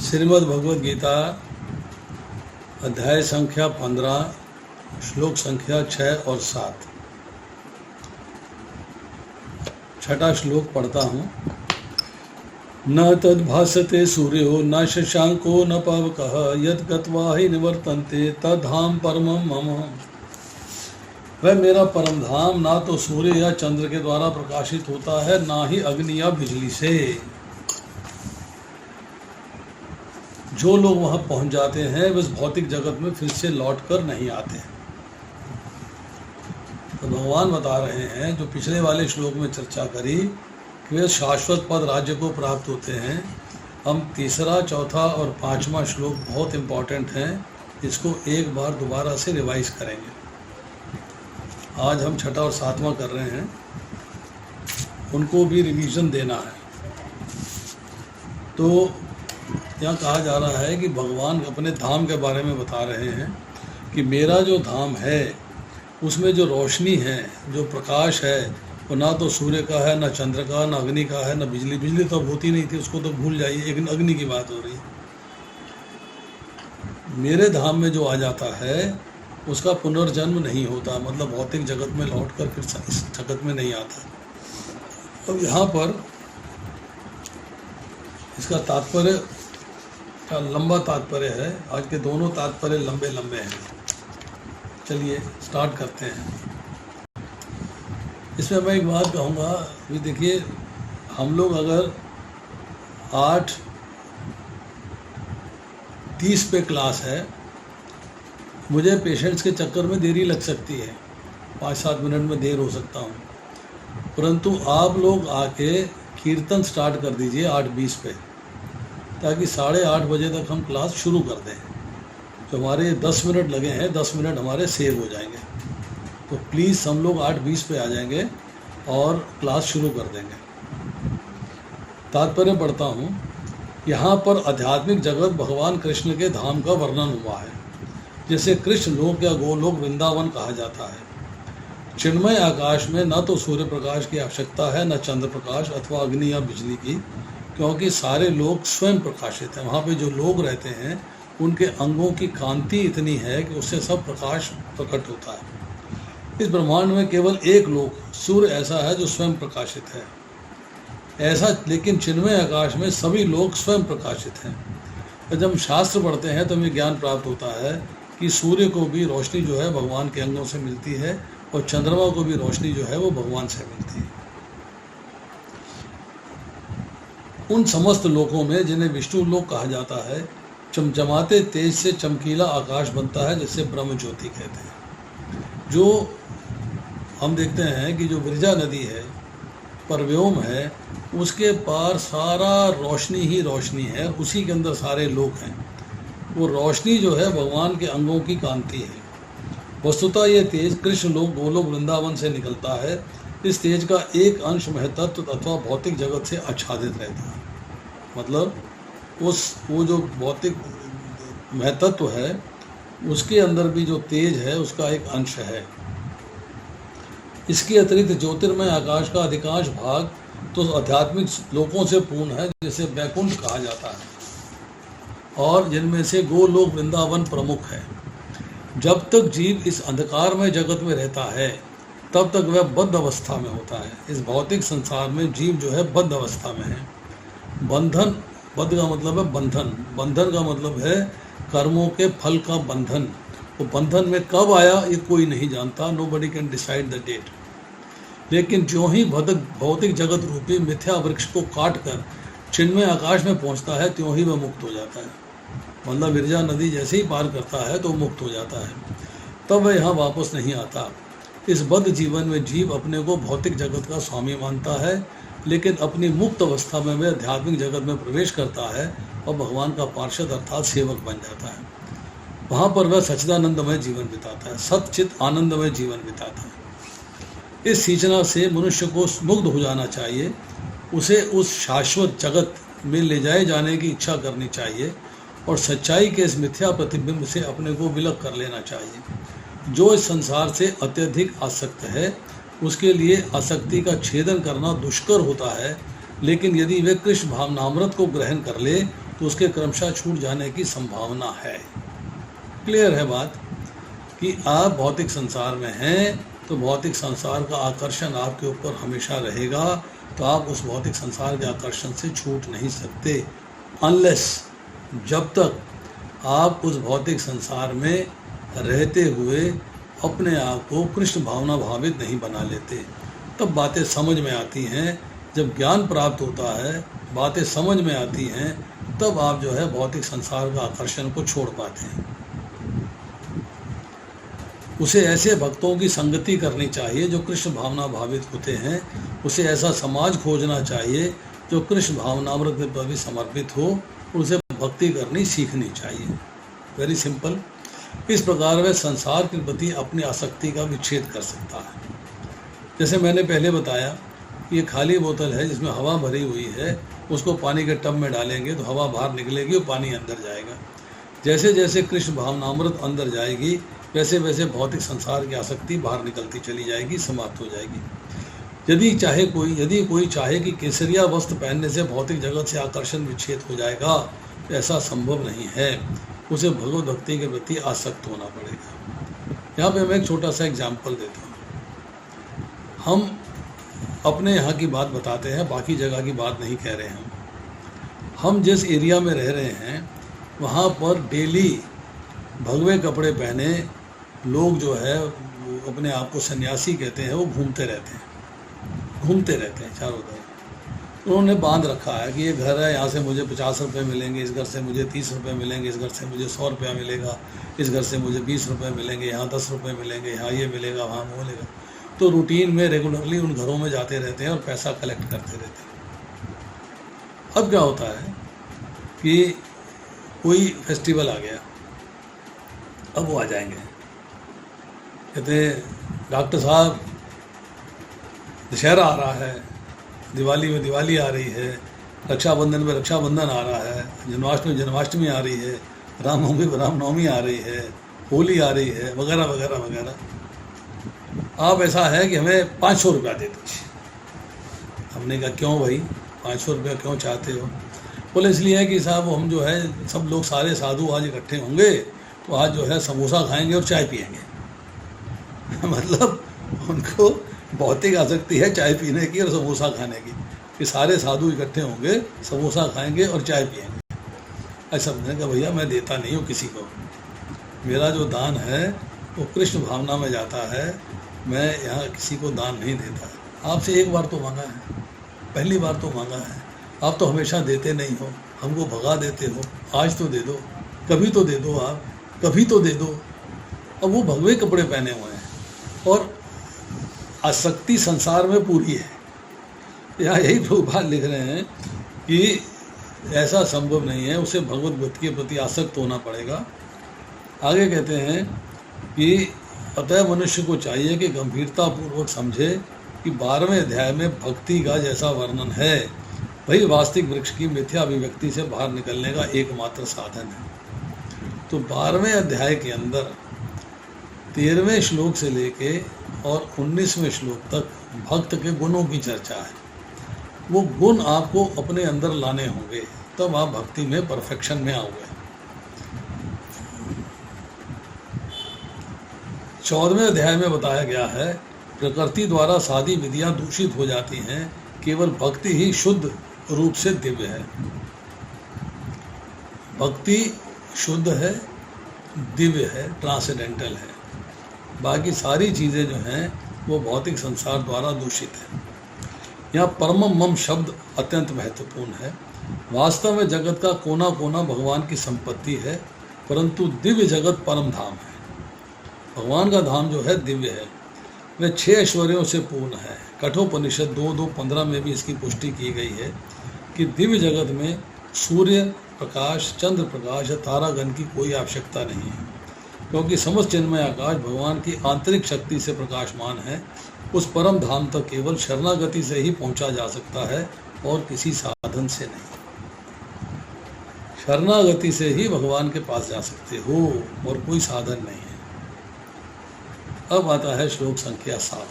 श्रीमद् भगवद गीता अध्याय संख्या 15 श्लोक संख्या 6 और 7। छठा श्लोक पढ़ता हूँ। न तद्भासते सूर्यो न शशांको न पावकः यद् गत्वा हि निवर्तन्ते तद्धाम परमं मम। वह मेरा परम धाम ना तो सूर्य या चंद्र के द्वारा प्रकाशित होता है, ना ही अग्नि या बिजली से। जो लोग वहाँ पहुँच जाते हैं वे इस भौतिक जगत में फिर से लौट कर नहीं आते। तो भगवान बता रहे हैं, जो पिछले वाले श्लोक में चर्चा करी कि वे शाश्वत पद राज्य को प्राप्त होते हैं। हम तीसरा, चौथा और पांचवा श्लोक बहुत इम्पोर्टेंट हैं, इसको एक बार दोबारा से रिवाइज करेंगे। आज हम छठा और सातवां कर रहे हैं, उनको भी रिवीजन देना है। तो यहाँ कहा जा रहा है कि भगवान अपने धाम के बारे में बता रहे हैं कि मेरा जो धाम है उसमें जो रोशनी है, जो प्रकाश है, वो ना तो सूर्य का है, ना चंद्र का, ना अग्नि का है, ना बिजली। बिजली तो अब होती नहीं थी, उसको तो भूल जाइए, लेकिन अग्नि की बात हो रही है। मेरे धाम में जो आ जाता है उसका पुनर्जन्म नहीं होता, मतलब भौतिक जगत में लौट कर फिर इस जगत में नहीं आता। अब यहाँ पर इसका तात्पर्य का लंबा तात्पर्य है। आज के दोनों तात्पर्य लंबे लंबे हैं। चलिए स्टार्ट करते हैं। इसमें मैं एक बात कहूँगा कि देखिए, हम लोग अगर 8:30 पे क्लास है, मुझे पेशेंट्स के चक्कर में देरी लग सकती है, 5-7 मिनट में देर हो सकता हूँ, परंतु आप लोग आके कीर्तन स्टार्ट कर दीजिए 8:20 पे, ताकि 8:30 बजे तक हम क्लास शुरू कर दें। जो हमारे 10 मिनट लगे हैं, 10 मिनट हमारे सेव हो जाएंगे। तो प्लीज़ हम लोग 8:20 पे आ जाएंगे और क्लास शुरू कर देंगे। तात्पर्य पढ़ता हूँ। यहाँ पर आध्यात्मिक जगत भगवान कृष्ण के धाम का वर्णन हुआ है, जिसे कृष्ण लोक या गोलोक वृंदावन कहा जाता है। चिन्मय आकाश में न तो सूर्य प्रकाश की आवश्यकता है, न चंद्र प्रकाश अथवा अग्नि या बिजली की, क्योंकि सारे लोग स्वयं प्रकाशित हैं। वहाँ पे जो लोग रहते हैं उनके अंगों की कांति इतनी है कि उससे सब प्रकाश प्रकट होता है। इस ब्रह्मांड में केवल एक लोक सूर्य ऐसा है जो स्वयं प्रकाशित है। ऐसा लेकिन चिन्मय आकाश में सभी लोग स्वयं प्रकाशित हैं। तो जब शास्त्र पढ़ते हैं तो हमें ज्ञान प्राप्त होता है कि सूर्य को भी रोशनी जो है भगवान के अंगों से मिलती है, और चंद्रमा को भी रोशनी जो है वो भगवान से मिलती है। उन समस्त लोकों में जिन्हें विष्णु लोक कहा जाता है, चमचमाते तेज से चमकीला आकाश बनता है, जिसे ब्रह्म ज्योति कहते हैं। जो हम देखते हैं कि जो विरजा नदी है, परव्योम है, उसके पार सारा रोशनी ही रोशनी है, उसी के अंदर सारे लोक हैं। वो रोशनी जो है भगवान के अंगों की कांति है। वस्तुतः ये तेज कृष्ण लोक गोलोक वृंदावन से निकलता है। इस तेज का एक अंश महतत्व अथवा भौतिक जगत से आच्छादित रहता है, मतलब वो जो भौतिक महतत्व है उसके अंदर भी जो तेज है उसका एक अंश है। इसके अतिरिक्त ज्योतिर्मय आकाश का अधिकांश भाग तो आध्यात्मिक लोकों से पूर्ण है, जिसे वैकुंठ कहा जाता है, और जिनमें से गोलोक वृंदावन प्रमुख है। जब तक जीव इस अंधकारमय जगत में रहता है तब तक वह बद्ध अवस्था में होता है। इस भौतिक संसार में जीव जो है बद्ध अवस्था में है। बंधन, बद्ध का मतलब है बंधन, बंधन का मतलब है कर्मों के फल का बंधन। तो बंधन में कब आया ये कोई नहीं जानता, nobody can decide the date. लेकिन जो ही भौतिक जगत रूपी मिथ्या वृक्ष को काट कर चिन्मय आकाश में पहुंचता है, त्यों ही वह मुक्त हो जाता है। मतलब विरजा नदी जैसे ही पार करता है तो मुक्त हो जाता है, तब वह यहाँ वापस नहीं आता। इस बद्ध जीवन में जीव अपने को भौतिक जगत का स्वामी मानता है, लेकिन अपनी मुक्त अवस्था में वह आध्यात्मिक जगत में प्रवेश करता है और भगवान का पार्षद अर्थात सेवक बन जाता है। वहाँ पर वह सच्चिदानंदमय जीवन बिताता है, सच्चित आनंदमय जीवन बिताता है। इस सूचना से मनुष्य को मुग्ध हो जाना चाहिए। उसे उस शाश्वत जगत में ले जाए जाने की इच्छा करनी चाहिए और सच्चाई के इस मिथ्या प्रतिबिंब से अपने को विलग कर लेना चाहिए। जो इस संसार से अत्यधिक आसक्त है उसके लिए आसक्ति का छेदन करना दुष्कर होता है, लेकिन यदि वे कृष्ण भावनामृत को ग्रहण कर ले तो उसके क्रमशः छूट जाने की संभावना है। क्लियर है बात कि आप भौतिक संसार में हैं तो भौतिक संसार का आकर्षण आपके ऊपर हमेशा रहेगा, तो आप उस भौतिक संसार के आकर्षण से छूट नहीं सकते, अनलेस जब तक आप उस भौतिक संसार में रहते हुए अपने आप को कृष्ण भावना भावित नहीं बना लेते। तब बातें समझ में आती हैं, जब ज्ञान प्राप्त होता है, बातें समझ में आती हैं, तब आप जो है भौतिक संसार का आकर्षण को छोड़ पाते हैं। उसे ऐसे भक्तों की संगति करनी चाहिए जो कृष्ण भावना भावित होते हैं। उसे ऐसा समाज खोजना चाहिए जो कृष्ण भावनामृत पर भी समर्पित हो, उसे भक्ति करनी सीखनी चाहिए। Very simple. इस प्रकार वह संसार के प्रति अपनी आसक्ति का विच्छेद कर सकता है। जैसे मैंने पहले बताया कि ये खाली बोतल है जिसमें हवा भरी हुई है, उसको पानी के टब में डालेंगे तो हवा बाहर निकलेगी और पानी अंदर जाएगा। जैसे जैसे कृष्ण भावनामृत अंदर जाएगी वैसे वैसे भौतिक संसार की आसक्ति बाहर निकलती चली जाएगी, समाप्त हो जाएगी। यदि कोई चाहे कि केसरिया वस्त्र पहनने से भौतिक जगत से आकर्षण विच्छेद हो जाएगा, तो ऐसा संभव नहीं है। उसे भगवत भक्ति के प्रति आसक्त होना पड़ेगा। यहाँ पे मैं एक छोटा सा एग्जाम्पल देता हूँ। हम अपने यहाँ की बात बताते हैं, बाकी जगह की बात नहीं कह रहे हैं। हम जिस एरिया में रह रहे हैं वहाँ पर डेली भगवे कपड़े पहने लोग जो है अपने आप को सन्यासी कहते हैं, वो घूमते रहते हैं चारों तरफ। उन्होंने बांध रखा है कि ये घर है, यहाँ से मुझे 50 रुपये मिलेंगे, इस घर से मुझे 30 रुपये मिलेंगे, इस घर से मुझे 100 रुपया मिलेगा, इस घर से मुझे 20 रुपये मिलेंगे, यहाँ 10 रुपये मिलेंगे, यहाँ ये मिलेगा, वहाँ वो मिलेगा। तो रूटीन में रेगुलरली उन घरों में जाते रहते हैं और पैसा कलेक्ट करते रहते हैं। अब क्या होता है कि कोई फेस्टिवल आ गया, अब वो आ जाएंगे, कहते डॉक्टर साहब दशहरा आ रहा है, दिवाली में दिवाली आ रही है, रक्षाबंधन में रक्षाबंधन आ रहा है, जन्माष्टमी जन्माष्टमी आ रही है, रामनवमी रामनवमी आ रही है, होली आ रही है, वगैरह वगैरह वगैरह। आप ऐसा है कि हमें 500 रुपया दे दीजिए। हमने कहा क्यों भाई 500 रुपया क्यों चाहते हो? बोले इसलिए है कि साहब हम जो है सब लोग सारे साधु आज इकट्ठे होंगे तो आज जो है समोसा खाएंगे और चाय पिएंगे। मतलब उनको भौतिक आसक्ति है चाय पीने की और समोसा खाने की, कि सारे साधु इकट्ठे होंगे, समोसा खाएंगे और चाय पिएंगे। ऐसा मैंने कहा भैया मैं देता नहीं हूँ किसी को, मेरा जो दान है वो कृष्ण भावना में जाता है, मैं यहाँ किसी को दान नहीं देता। आपसे एक बार तो मांगा है, पहली बार तो मांगा है, आप तो हमेशा देते नहीं हो, हमको भगा देते हो, आज तो दे दो, कभी तो दे दो, आप कभी तो दे दो। अब वो भगवे कपड़े पहने हुए हैं और आसक्ति संसार में पूरी है। यहाँ यही प्रभुपाद लिख रहे हैं कि ऐसा संभव नहीं है, उसे भगवत भक्ति के प्रति आसक्त होना पड़ेगा। आगे कहते हैं कि अतः मनुष्य को चाहिए कि गंभीरतापूर्वक समझे कि 12वें अध्याय में भक्ति का जैसा वर्णन है वही वास्तविक वृक्ष की मिथ्या अभिव्यक्ति से बाहर निकलने का एकमात्र साधन है। तो 12वें अध्याय के अंदर 13वें श्लोक से लेके और 19वें श्लोक तक भक्त के गुणों की चर्चा है। वो गुण आपको अपने अंदर लाने होंगे, तब आप भक्ति में परफेक्शन में आओगे। 14वें अध्याय में बताया गया है प्रकृति द्वारा सादी विधियां दूषित हो जाती हैं, केवल भक्ति ही शुद्ध रूप से दिव्य है। भक्ति शुद्ध है, दिव्य है, ट्रांसेंडेंटल है। बाकी सारी चीज़ें जो हैं वो भौतिक संसार द्वारा दूषित है। यहाँ परमम मम शब्द अत्यंत महत्वपूर्ण है। वास्तव में जगत का कोना कोना भगवान की संपत्ति है, परंतु दिव्य जगत परम धाम है। भगवान का धाम जो है दिव्य है, वह 6 ऐश्वर्यों से पूर्ण है। कठोपनिषद 2:2-15 में भी इसकी पुष्टि की गई है कि दिव्य जगत में सूर्य प्रकाश, चंद्र प्रकाश या तारागण की कोई आवश्यकता नहीं है, क्योंकि समस्त चिन्मय आकाश भगवान की आंतरिक शक्ति से प्रकाशमान है। उस परम धाम तक केवल शरणागति से ही पहुंचा जा सकता है और किसी साधन से नहीं। शरणागति से ही भगवान के पास जा सकते हो और कोई साधन नहीं है। अब आता है श्लोक संख्या 7।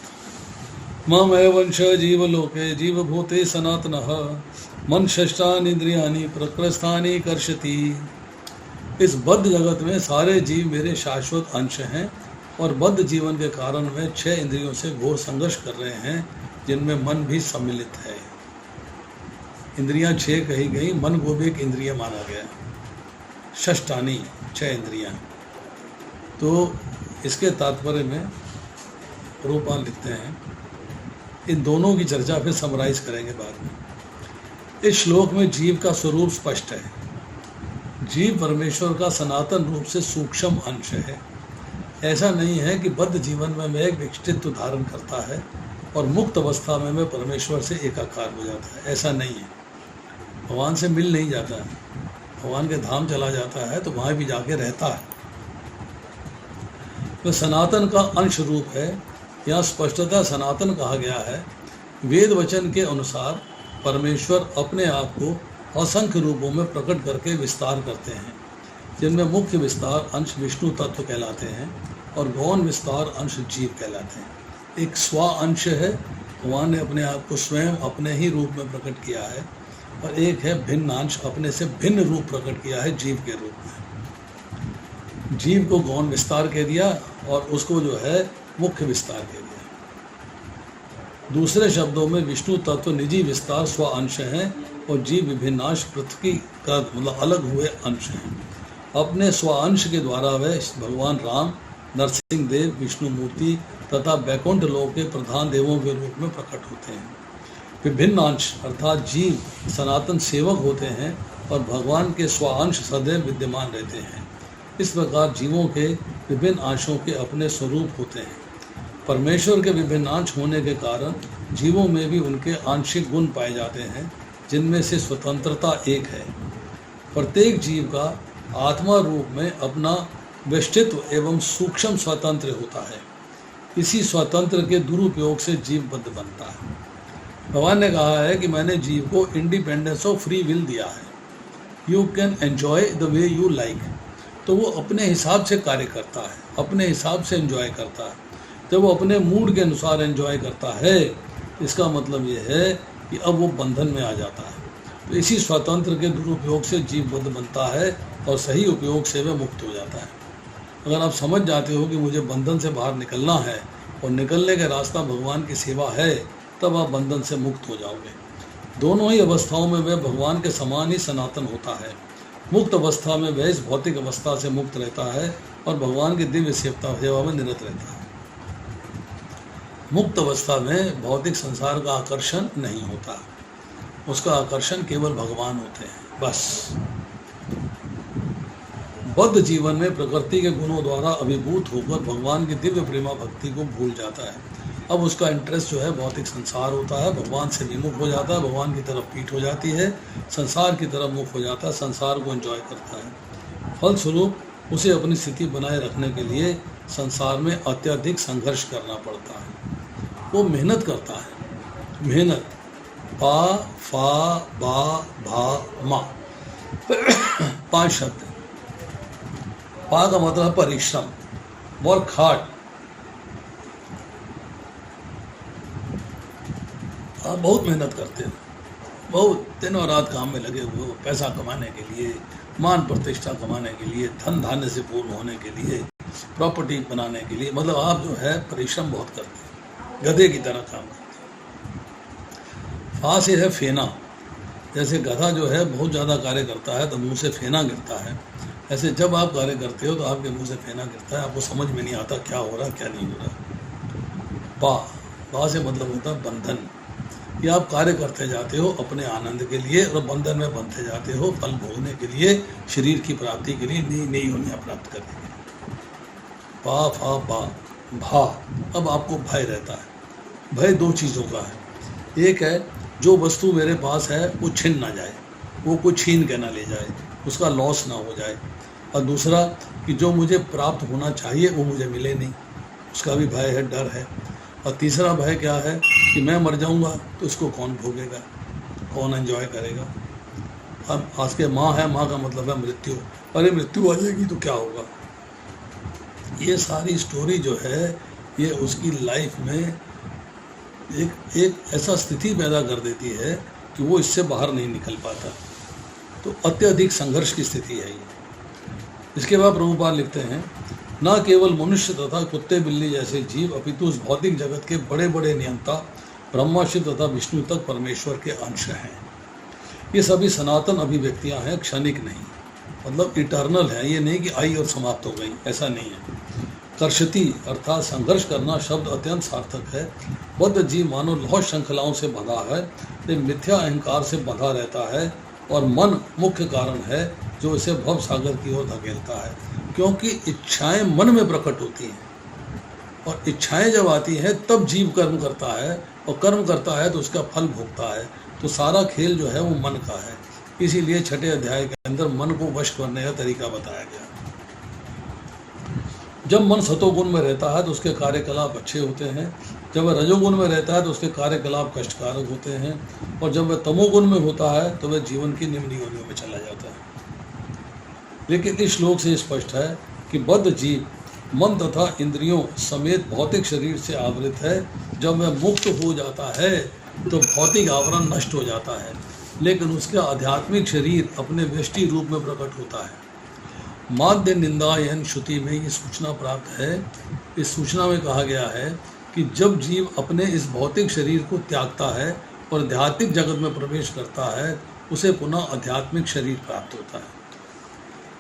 मम वंश जीवलोके जीवभूते सनातनः मन षष्ठानि इंद्रियानि प्रकृष्टानि कर्षति। इस बद्ध जगत में सारे जीव मेरे शाश्वत अंश हैं और बद्ध जीवन के कारण वे 6 इंद्रियों से घोर संघर्ष कर रहे हैं, जिनमें मन भी सम्मिलित है। इंद्रियां 6 कही गई, मन को भी एक इंद्रिय माना गया। षष्ठानी 6 इंद्रियां। तो इसके तात्पर्य में रूपान लिखते हैं। इन दोनों की चर्चा फिर समराइज करेंगे बाद में। इस श्लोक में जीव का स्वरूप स्पष्ट है। जीव परमेश्वर का सनातन रूप से सूक्ष्म अंश है। ऐसा नहीं है कि बद्ध जीवन में वह एक व्यक्तित्व धारण करता है और मुक्त अवस्था में वह परमेश्वर से एकाकार हो जाता है। ऐसा नहीं है। भगवान से मिल नहीं जाता है, भगवान के धाम चला जाता है तो वहाँ भी जाके रहता है। वह सनातन का अंश रूप है। यहाँ स्पष्टता सनातन कहा गया है। वेद वचन के अनुसार परमेश्वर अपने आप को असंख्य रूपों में प्रकट करके विस्तार करते हैं, जिनमें मुख्य विस्तार अंश विष्णु तत्व कहलाते हैं और गौण विस्तार अंश जीव कहलाते हैं। एक स्व अंश है, भगवान ने अपने आप को स्वयं अपने ही रूप में प्रकट किया है, और एक है भिन्न अंश, अपने से भिन्न रूप प्रकट किया है जीव के रूप में। जीव को गौण विस्तार कह दिया और उसको जो है मुख्य विस्तार कह दिया। दूसरे शब्दों में विष्णु तत्व निजी विस्तार स्व अंश हैं और जीव विभिन्नांश पृथ्वी का मतलब अलग हुए अंश हैं। अपने स्व अंश के द्वारा वह भगवान राम, नरसिंह देव, विष्णु मूर्ति तथा वैकुंठ लोक के प्रधान देवों के रूप में प्रकट होते हैं। विभिन्न अंश अर्थात जीव सनातन सेवक होते हैं और भगवान के स्व अंश सदैव विद्यमान रहते हैं। इस प्रकार जीवों के विभिन्न अंशों के अपने स्वरूप होते हैं। परमेश्वर के विभिन्न अंश होने के कारण जीवों में भी उनके आंशिक गुण पाए जाते हैं, जिनमें से स्वतंत्रता एक है। प्रत्येक जीव का आत्मा रूप में अपना व्यक्तित्व एवं सूक्ष्म स्वतंत्र होता है। इसी स्वतंत्र के दुरुपयोग से जीव बद्ध बनता है। भगवान ने कहा है कि मैंने जीव को इंडिपेंडेंस ऑफ फ्री विल दिया है। You can enjoy the way you like. तो वो अपने हिसाब से कार्य करता है, अपने हिसाब से एंजॉय करता है। जब वो अपने मूड के अनुसार एंजॉय करता है, इसका मतलब ये है कि अब वो बंधन में आ जाता है। तो इसी स्वतंत्र के दुरुपयोग से जीव बद्ध बनता है और सही उपयोग से वह मुक्त हो जाता है। अगर आप समझ जाते हो कि मुझे बंधन से बाहर निकलना है और निकलने का रास्ता भगवान की सेवा है, तब आप बंधन से मुक्त हो जाओगे। दोनों ही अवस्थाओं में वह भगवान के समान ही सनातन होता है। मुक्त अवस्था में वह इस भौतिक अवस्था से मुक्त रहता है और भगवान की दिव्य सेवा में निरत रहता है। मुक्त अवस्था में भौतिक संसार का आकर्षण नहीं होता, उसका आकर्षण केवल भगवान होते हैं, बस। बद्ध जीवन में प्रकृति के गुणों द्वारा अभिभूत होकर भगवान की दिव्य प्रेमा भक्ति को भूल जाता है। अब उसका इंटरेस्ट जो है भौतिक संसार होता है, भगवान से विमुख हो जाता है, भगवान की तरफ पीठ हो जाती है, संसार की तरफ मुख हो जाता है, संसार को एंजॉय करता है। फलस्वरूप उसे अपनी स्थिति बनाए रखने के लिए संसार में अत्यधिक संघर्ष करना पड़ता है। वो मेहनत करता है, मेहनत। पा, फा, बा, भा, मा 5 शब्द। पा का मतलब परिश्रम, वर्क हार्ड। आप बहुत मेहनत करते हो, बहुत दिनों रात काम में लगे हुए हो, पैसा कमाने के लिए, मान प्रतिष्ठा कमाने के लिए, धन धान्य से पूर्ण होने के लिए, प्रॉपर्टी बनाने के लिए। मतलब आप जो है परिश्रम बहुत करते हैं, गधे की तरह काम करते हैं। फा से है फेना। जैसे गधा जो है बहुत ज़्यादा कार्य करता है तो मुंह से फेना गिरता है, ऐसे जब आप कार्य करते हो तो आपके मुंह से फेना गिरता है, आपको समझ में नहीं आता क्या हो रहा क्या नहीं हो रहा। बा से मतलब होता है बंधन, कि आप कार्य करते जाते हो अपने आनंद के लिए और बंधन में बंधते जाते हो फल भोगने के लिए, शरीर की प्राप्ति के लिए, नई योनियाँ प्राप्त करने के लिए। पा, फा, बा, भा। अब आपको भय रहता है। भय 2 चीज़ों का है। एक है जो वस्तु मेरे पास है वो छिन ना जाए, वो कोई छीन के ना ले जाए, उसका लॉस ना हो जाए। और दूसरा कि जो मुझे प्राप्त होना चाहिए वो मुझे मिले नहीं, उसका भी भय है, डर है। और तीसरा भय क्या है कि मैं मर जाऊंगा तो इसको कौन भोगेगा, कौन एंजॉय करेगा। अब आज के माँ है, माँ का मतलब है मृत्यु। अरे मृत्यु आ जाएगी तो क्या होगा। ये सारी स्टोरी जो है ये उसकी लाइफ में एक ऐसा स्थिति पैदा कर देती है कि वो इससे बाहर नहीं निकल पाता। तो अत्यधिक संघर्ष की स्थिति है ये। इसके बाद प्रभुपाद लिखते हैं, न केवल मनुष्य तथा कुत्ते बिल्ली जैसे जीव अपितु उस भौतिक जगत के बड़े बड़े नियंता ब्रह्मा शिव तथा विष्णु तक परमेश्वर के अंश हैं। ये सभी सनातन अभिव्यक्तियां हैं, क्षणिक नहीं, मतलब इटर्नल है। ये नहीं कि आई और समाप्त हो गई, ऐसा नहीं है। कर्षति अर्थात संघर्ष करना शब्द अत्यंत सार्थक है। बद्ध जीव मानो लौह श्रृंखलाओं से बंधा है, ये मिथ्या अहंकार से बंधा रहता है और मन मुख्य कारण है जो इसे भव सागर की ओर धकेलता है, क्योंकि इच्छाएं मन में प्रकट होती हैं और इच्छाएं जब आती हैं तब जीव कर्म करता है और कर्म करता है तो उसका फल भोगता है। तो सारा खेल जो है वो मन का है। इसीलिए छठे अध्याय के अंदर मन को वश करने का तरीका बताया गया। जब मन सतोगुण में रहता है तो उसके कार्यकलाप अच्छे होते हैं, जब वह रजोगुण में रहता है तो उसके कार्यकलाप कष्टकारक होते हैं, और जब वह तमोगुण में होता है तो वह जीवन की निम्न योनियों में चला जाता है। लेकिन इस श्लोक से स्पष्ट है कि बद्ध जीव मन तथा इंद्रियों समेत भौतिक शरीर से आवृत है। जब वह मुक्त हो जाता है तो भौतिक आवरण नष्ट हो जाता है, लेकिन उसका आध्यात्मिक शरीर अपने व्यष्टि रूप में प्रकट होता है। माध्य निंदायन श्रुति में ये सूचना प्राप्त है। इस सूचना में कहा गया है कि जब जीव अपने इस भौतिक शरीर को त्यागता है और आध्यात्मिक जगत में प्रवेश करता है, उसे पुनः आध्यात्मिक शरीर प्राप्त होता है,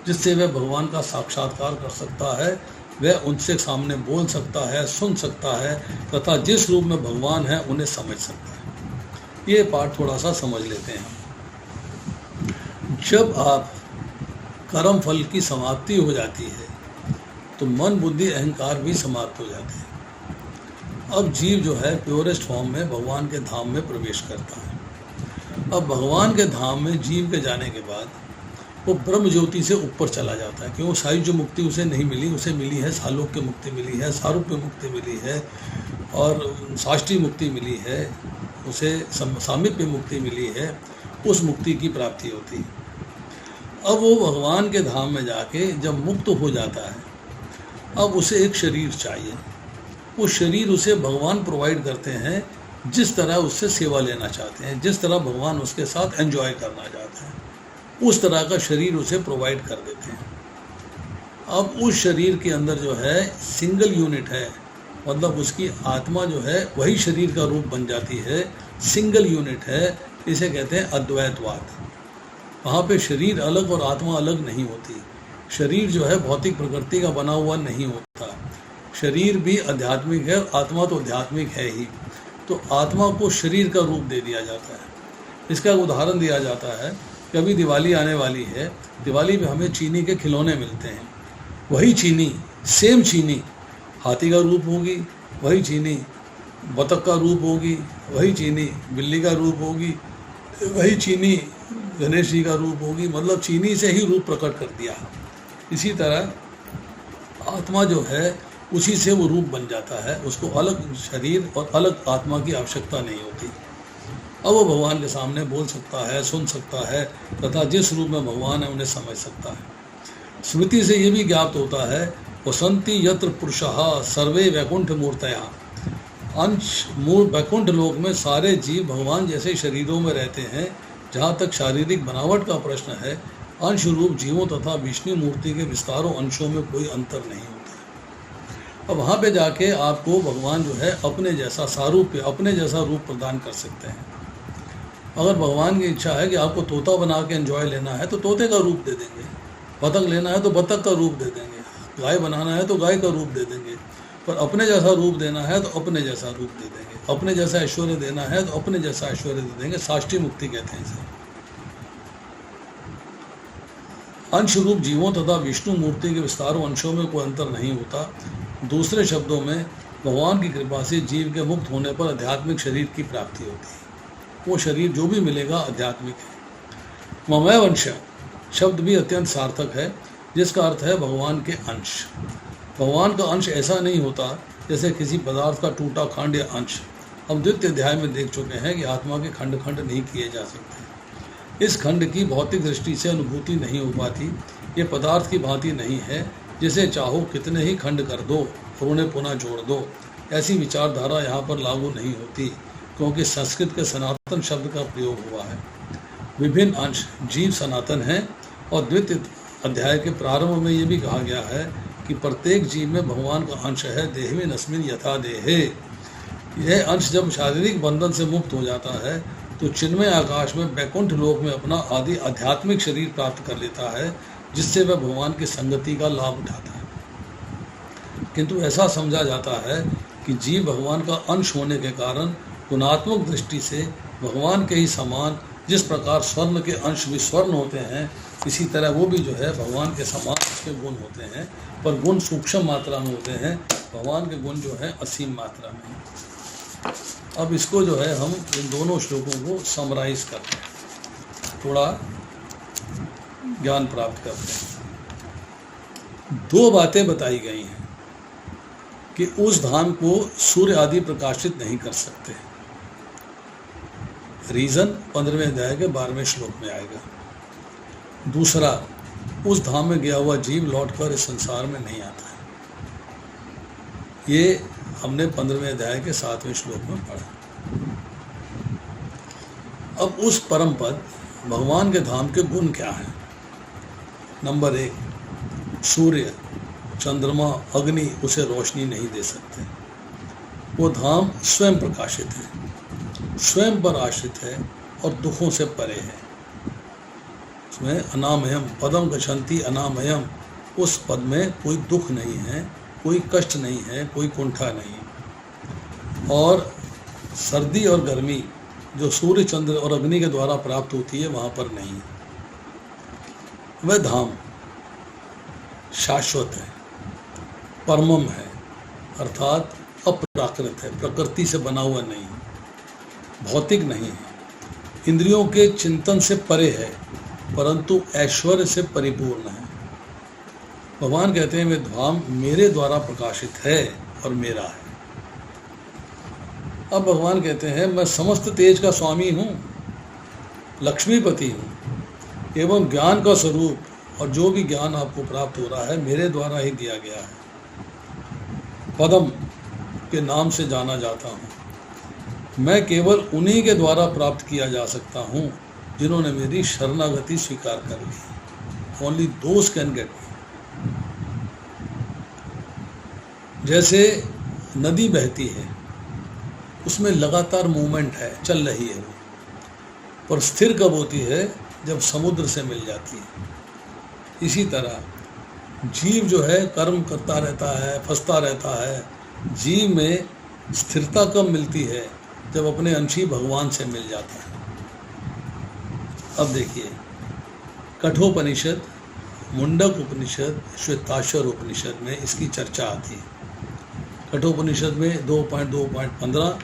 जिससे वह भगवान का साक्षात्कार कर सकता है। वह उनसे सामने बोल सकता है, सुन सकता है तथा जिस रूप में भगवान है उन्हें समझ सकता है। ये पाठ थोड़ा सा समझ लेते हैं। जब आप कर्म फल की समाप्ति हो जाती है तो मन बुद्धि अहंकार भी समाप्त हो जाते हैं। अब जीव जो है प्योरेस्ट फॉर्म में भगवान के धाम में प्रवेश करता है। अब भगवान के धाम में जीव के जाने के बाद वो ब्रह्म ज्योति से ऊपर चला जाता है, क्योंकि सारी जो मुक्ति उसे नहीं मिली, उसे मिली है सालोक्य मुक्ति मिली है, सारूप्य मुक्ति मिली है और साष्टी मुक्ति मिली है, उसे सामीप्य मुक्ति मिली है। उस मुक्ति की प्राप्ति होती है। अब वो भगवान के धाम में जाके जब मुक्त हो जाता है, अब उसे एक शरीर चाहिए। वो शरीर उसे भगवान प्रोवाइड करते हैं, जिस तरह उससे सेवा लेना चाहते हैं, जिस तरह भगवान उसके साथ एंजॉय करना चाहते हैं, उस तरह का शरीर उसे प्रोवाइड कर देते हैं। अब उस शरीर के अंदर जो है सिंगल यूनिट है, मतलब उसकी आत्मा जो है वही शरीर का रूप बन जाती है, सिंगल यूनिट है। इसे कहते हैं अद्वैतवाद। वहाँ पे शरीर अलग और आत्मा अलग नहीं होती। शरीर जो है भौतिक प्रकृति का बना हुआ नहीं होता, शरीर भी आध्यात्मिक है, आत्मा तो आध्यात्मिक है ही। तो आत्मा को शरीर का रूप दे दिया जाता है। इसका उदाहरण दिया जाता है कि अभी दिवाली आने वाली है, दिवाली में हमें चीनी के खिलौने मिलते हैं। वही चीनी, सेम चीनी हाथी का रूप होगी, वही चीनी बतख का रूप होगी, वही चीनी बिल्ली का रूप होगी, वही चीनी गणेश जी का रूप होगी। मतलब चीनी से ही रूप प्रकट कर दिया। इसी तरह आत्मा जो है उसी से वो रूप बन जाता है, उसको अलग शरीर और अलग आत्मा की आवश्यकता नहीं होती। अब वो भगवान के सामने बोल सकता है, सुन सकता है तथा जिस रूप में भगवान है उन्हें समझ सकता है। स्मृति से ये भी ज्ञात होता है, वसंती यत्र पुरुषः सर्वे वैकुंठ मूर्तया। अंश मूल वैकुंठ लोक में सारे जीव भगवान जैसे शरीरों में रहते हैं। जहाँ तक शारीरिक बनावट का प्रश्न है, अंश रूप जीवों तथा विष्णु मूर्ति के विस्तारों अंशों में कोई अंतर नहीं होता। अब वहाँ पे जाके आपको भगवान जो है अपने जैसा सारूप्य, अपने जैसा रूप प्रदान कर सकते हैं। अगर भगवान की इच्छा है कि आपको तोता बना के एंजॉय लेना है तो तोते का रूप दे देंगे, बतख लेना है तो बतख का रूप दे देंगे, गाय बनाना है तो गाय का रूप दे देंगे। पर अपने जैसा रूप देना है तो अपने जैसा रूप दे देंगे, अपने जैसा ऐश्वर्य देना है तो अपने जैसा ऐश्वर्य दे देंगे। साष्टी मुक्ति कहते हैं इसे। अंश रूप जीवों तथा विष्णु मूर्ति के विस्तारों अंशों में कोई अंतर नहीं होता। दूसरे शब्दों में भगवान की कृपा से जीव के मुक्त होने पर आध्यात्मिक शरीर की प्राप्ति होती है। वो शरीर जो भी मिलेगा आध्यात्मिक है। ममय वंश शब्द भी अत्यंत सार्थक है, जिसका अर्थ है भगवान के अंश। भगवान का अंश ऐसा नहीं होता जैसे किसी पदार्थ का टूटा खंड या अंश। हम द्वितीय अध्याय में देख चुके हैं कि आत्मा के खंड खंड नहीं किए जा सकते। इस खंड की भौतिक दृष्टि से अनुभूति नहीं हो पाती। ये पदार्थ की भांति नहीं है, जिसे चाहो कितने ही खंड कर दो और उन्हें पुनः जोड़ दो। ऐसी विचारधारा यहाँ पर लागू नहीं होती। क्योंकि संस्कृत के सनातन शब्द का प्रयोग हुआ है। विभिन्न अंश जीव सनातन हैं और द्वितीय अध्याय के प्रारंभ में ये भी कहा गया है कि प्रत्येक जीव में भगवान का अंश है, देहवे नस्मिन यथा देहे। यह अंश जब शारीरिक बंधन से मुक्त हो जाता है तो चिन्मय आकाश में बैकुंठ लोक में अपना आदि आध्यात्मिक शरीर प्राप्त कर लेता है, जिससे वह भगवान की संगति का लाभ उठाता है। किंतु ऐसा समझा जाता है कि जीव भगवान का अंश होने के कारण गुणात्मक दृष्टि से भगवान के ही समान, जिस प्रकार स्वर्ण के अंश भी स्वर्ण होते हैं, इसी तरह वो भी जो है भगवान के समान उसके गुण होते हैं, पर गुण सूक्ष्म मात्रा में होते हैं, भगवान के गुण जो है असीम मात्रा में। अब इसको जो है हम इन दोनों श्लोकों को समराइज करते हैं, थोड़ा ज्ञान प्राप्त करते हैं। दो बातें बताई गई हैं कि उस धाम को सूर्य आदि प्रकाशित नहीं कर सकते। रीजन 15वें अध्याय के 12वें श्लोक में आएगा। दूसरा, उस धाम में गया हुआ जीव लौटकर इस संसार में नहीं आता है। ये हमने 15वें अध्याय के 7वें श्लोक में पढ़ा। अब उस परम पद भगवान के धाम के गुण क्या हैं? नंबर 1, सूर्य, चंद्रमा, अग्नि उसे रोशनी नहीं दे सकते। वो धाम स्वयं प्रकाशित है, स्वयं पर आश्रित है और दुखों से परे है। उसमें अनामयम पदम गच्छन्ति अनामयम, उस पद में कोई दुख नहीं है, कोई कष्ट नहीं है, कोई कुंठा नहीं। और सर्दी और गर्मी जो सूर्य, चंद्र और अग्नि के द्वारा प्राप्त होती है वहाँ पर नहीं है। वह धाम शाश्वत है, परमम है, अर्थात अपराकृत है, प्रकृति से बना हुआ नहीं, भौतिक नहीं है, इंद्रियों के चिंतन से परे है, परंतु ऐश्वर्य से परिपूर्ण है। भगवान कहते हैं वे धाम मेरे द्वारा प्रकाशित है और मेरा है। अब भगवान कहते हैं मैं समस्त तेज का स्वामी हूँ, लक्ष्मीपति हूँ एवं ज्ञान का स्वरूप, और जो भी ज्ञान आपको प्राप्त हो रहा है मेरे द्वारा ही दिया गया है। पदम के नाम से जाना जाता हूँ। मैं केवल उन्हीं के द्वारा प्राप्त किया जा सकता हूँ जिन्होंने मेरी शरणागति स्वीकार कर ली। Only those can get me. जैसे नदी बहती है, उसमें लगातार मूवमेंट है, चल रही है वो, पर स्थिर कब होती है? जब समुद्र से मिल जाती है। इसी तरह जीव जो है कर्म करता रहता है, फंसता रहता है। जीव में स्थिरता कब मिलती है? जब अपने अंशी भगवान से मिल जाता है। अब देखिए, कठोपनिषद, मुंडक उपनिषद, श्वेताश्वर उपनिषद में इसकी चर्चा आती है। कठोपनिषद में 2.2.15,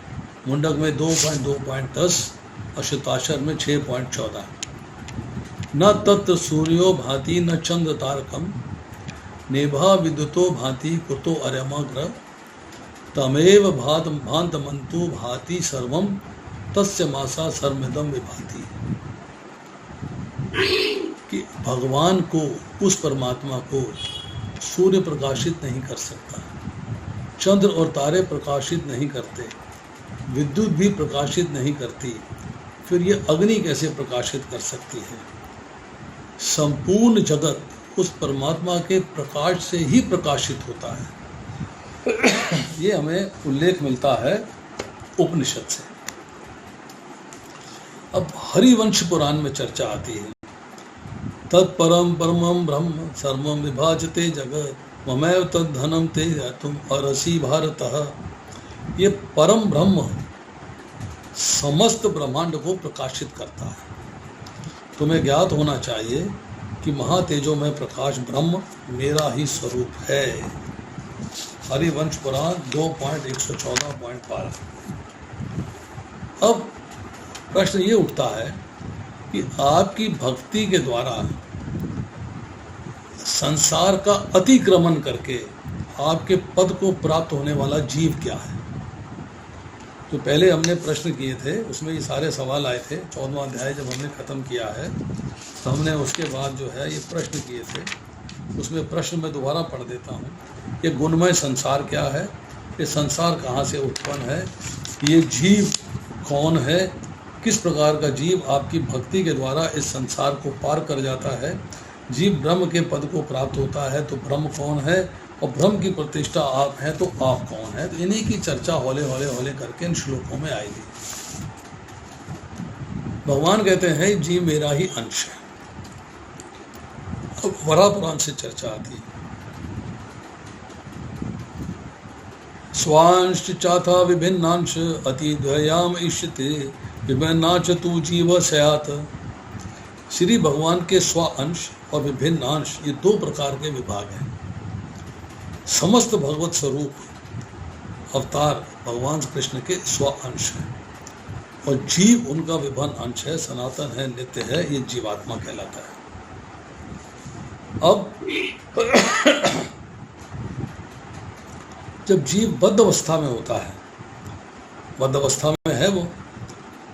मुंडक में 2.2.10 और श्वेताश्वर में 6.14। न तत् सूर्यो भाति न चंद्र तारकम, नेभा विद्युतो भाति कुतो अर्यमा तमेव भांत मंतु भाति सर्वम तस्य मासा सर्वमिदं विभाति। कि भगवान को, उस परमात्मा को सूर्य प्रकाशित नहीं कर सकता, चंद्र और तारे प्रकाशित नहीं करते, विद्युत भी प्रकाशित नहीं करती, फिर ये अग्नि कैसे प्रकाशित कर सकती है? संपूर्ण जगत उस परमात्मा के प्रकाश से ही प्रकाशित होता है। ये हमें उल्लेख मिलता है उपनिषद से। अब हरिवंश पुराण में चर्चा आती है, तत्परम परमम ब्रह्म सर्वम विभाजते जगत ममैव तद्धनम ते तुम अरसी भारतः। ये परम ब्रह्म समस्त ब्रह्मांड को प्रकाशित करता है। तुम्हें ज्ञात होना चाहिए कि महातेजोमय प्रकाश ब्रह्म मेरा ही स्वरूप है। हरिवंश पुराण 2.114.12। अब प्रश्न ये उठता है कि आपकी भक्ति के द्वारा संसार का अतिक्रमण करके आपके पद को प्राप्त होने वाला जीव क्या है? तो पहले हमने प्रश्न किए थे, उसमें ये सारे सवाल आए थे। 14वां अध्याय जब हमने ख़त्म किया है तो हमने उसके बाद जो है ये प्रश्न किए थे। उसमें प्रश्न मैं दोबारा पढ़ देता हूँ। ये गुणमय संसार क्या है? ये संसार कहाँ से उत्पन्न है? ये जीव कौन है, किस प्रकार का जीव आपकी भक्ति के द्वारा इस संसार को पार कर जाता है। जीव ब्रह्म के पद को प्राप्त होता है तो ब्रह्म कौन है, और ब्रह्म की प्रतिष्ठा आप हैं तो आप कौन है। तो इन्हीं की चर्चा हौले हौले हौले करके इन श्लोकों में आएगी। भगवान कहते हैं जीव मेरा ही अंश है। अब वरा पुराण से चर्चा आती है। स्वांश चाथा विभिन्नांश अतिद्वयाम इष्यते विभिन्नाच तू जीव स्यात्। श्री भगवान के स्व अंश और विभिन्न अंश, ये दो प्रकार के विभाग हैं। समस्त भगवत स्वरूप अवतार भगवान कृष्ण के स्व अंश है, और जीव उनका विभिन्न अंश है, सनातन है, नित्य है, ये जीवात्मा कहलाता है। अब जब जीव बद्ध अवस्था में होता है, बद्ध अवस्था में है वो,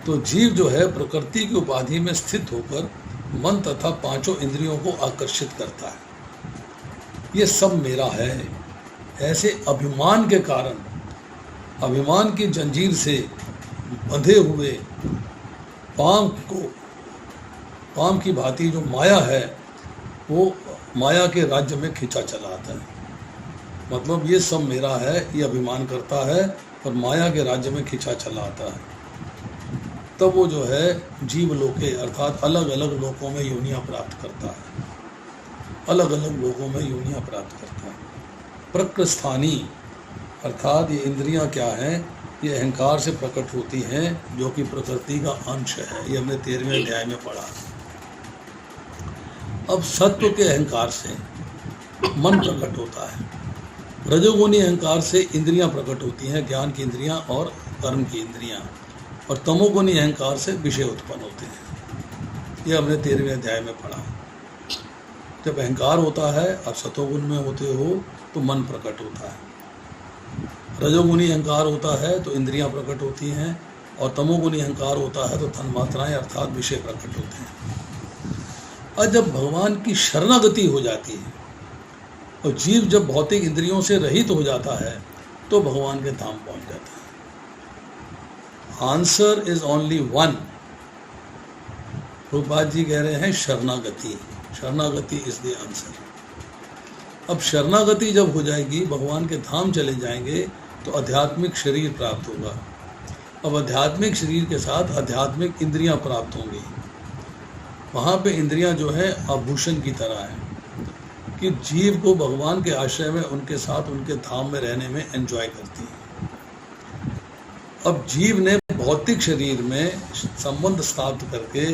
तो जीव जो है प्रकृति की उपाधि में स्थित होकर मन तथा पांचों इंद्रियों को आकर्षित करता है। ये सब मेरा है, ऐसे अभिमान के कारण, अभिमान की जंजीर से बंधे हुए पाम की भांति जो माया है, वो माया के राज्य में खींचा चला आता है। मतलब ये सब मेरा है, ये अभिमान करता है और माया के राज्य में खींचा चला आता है। तब वो जो है जीव लोके अर्थात अलग अलग लोकों में योनियां प्राप्त करता है, अलग अलग लोकों में योनियां प्राप्त करता है। प्रकृस्थानी अर्थात ये इंद्रियां क्या हैं, ये अहंकार से प्रकट होती हैं, जो कि प्रकृति का अंश है। ये हमने 13वें अध्याय में पढ़ा। अब सत्व के अहंकार से मन प्रकट होता है, रजोगुणी अहंकार से इंद्रियां प्रकट होती हैं, ज्ञान की इंद्रियां और कर्म की इंद्रियां, और तमोगुणी अहंकार से विषय उत्पन्न होते हैं। ये हमने 13वें अध्याय में पढ़ा। जब अहंकार होता है, आप सतोगुण में होते हो तो मन प्रकट होता है, रजोगुणी अहंकार होता है तो इंद्रियां प्रकट होती हैं, और तमोगुणी अहंकार होता है तो तन्मात्राएं अर्थात विषय प्रकट होते हैं। और जब भगवान की शरणागति हो जाती है और जीव जब भौतिक इंद्रियों से रहित हो जाता है तो भगवान के धाम पहुंच जाता है। Answer is only one. Prabhupada ji कह रहे हैं शरणागति, शरणागति इज द आंसर। अब शरणागति जब हो जाएगी, भगवान के धाम चले जाएंगे तो आध्यात्मिक शरीर प्राप्त होगा। अब आध्यात्मिक शरीर के साथ आध्यात्मिक इंद्रियां प्राप्त होंगी। वहाँ पे इंद्रियां जो है आभूषण की तरह है कि जीव को भगवान के आश्रय में उनके साथ उनके धाम में रहने में एंजॉय करती है। अब जीव ने भौतिक शरीर में संबंध स्थापित करके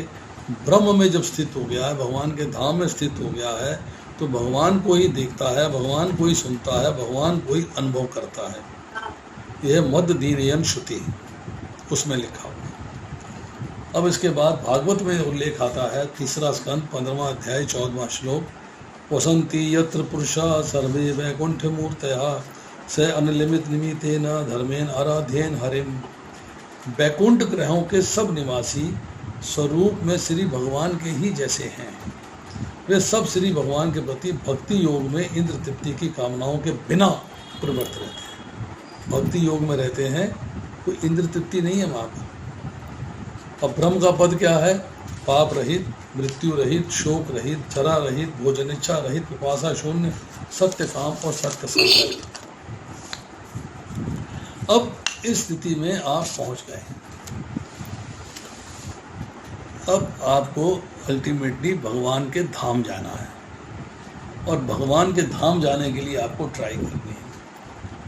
ब्रह्म में जब स्थित हो गया है, भगवान के धाम में स्थित हो गया है, तो भगवान को ही देखता है, भगवान को ही सुनता है, भगवान को ही अनुभव करता है। यह मध्य दीनयन श्रुति उसमें लिखा हुआ। अब इसके बाद भागवत में उल्लेख आता है, 3रा स्कंद 15वां अध्याय 14वां श्लोक, वसंती यत्र पुरुषा सर्वे वैकुंठ मूर्तया स अनलिमित निमितेन धर्मेन आराध्येन हरिम। वैकुंठ ग्रहों के सब निवासी स्वरूप में श्री भगवान के ही जैसे हैं। वे सब श्री भगवान के प्रति भक्ति योग में इंद्र तृप्ति की कामनाओं के बिना प्रवृत्त रहते हैं। भक्ति योग में रहते हैं, कोई इंद्र तृप्ति नहीं है वहाँ पर। अब ब्रह्म का पद क्या है? पाप रहित, मृत्यु रहित, शोक रहित, जरा रहित, भोजन इच्छा रहित, पिपासा शून्य, सत्य काम और सत्य संकल्प। अब इस स्थिति में आप पहुंच गए हैं। अब आपको अल्टीमेटली भगवान के धाम जाना है, और भगवान के धाम जाने के लिए आपको ट्राई करनी है।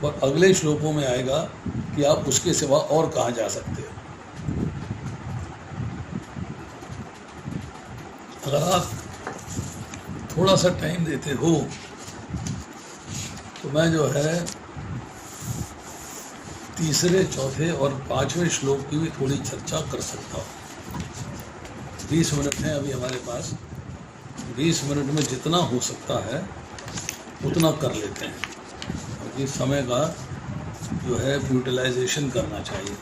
और अगले श्लोकों में आएगा कि आप उसके सिवा और कहाँ जा सकते हो। अगर आप थोड़ा सा टाइम देते हो तो मैं जो है 3रे, 4थे और 5वें श्लोक की भी थोड़ी चर्चा कर सकता हूँ। 20 मिनट हैं अभी हमारे पास। 20 मिनट में जितना हो सकता है उतना कर लेते हैं, क्योंकि समय का जो है यूटिलाइजेशन करना चाहिए।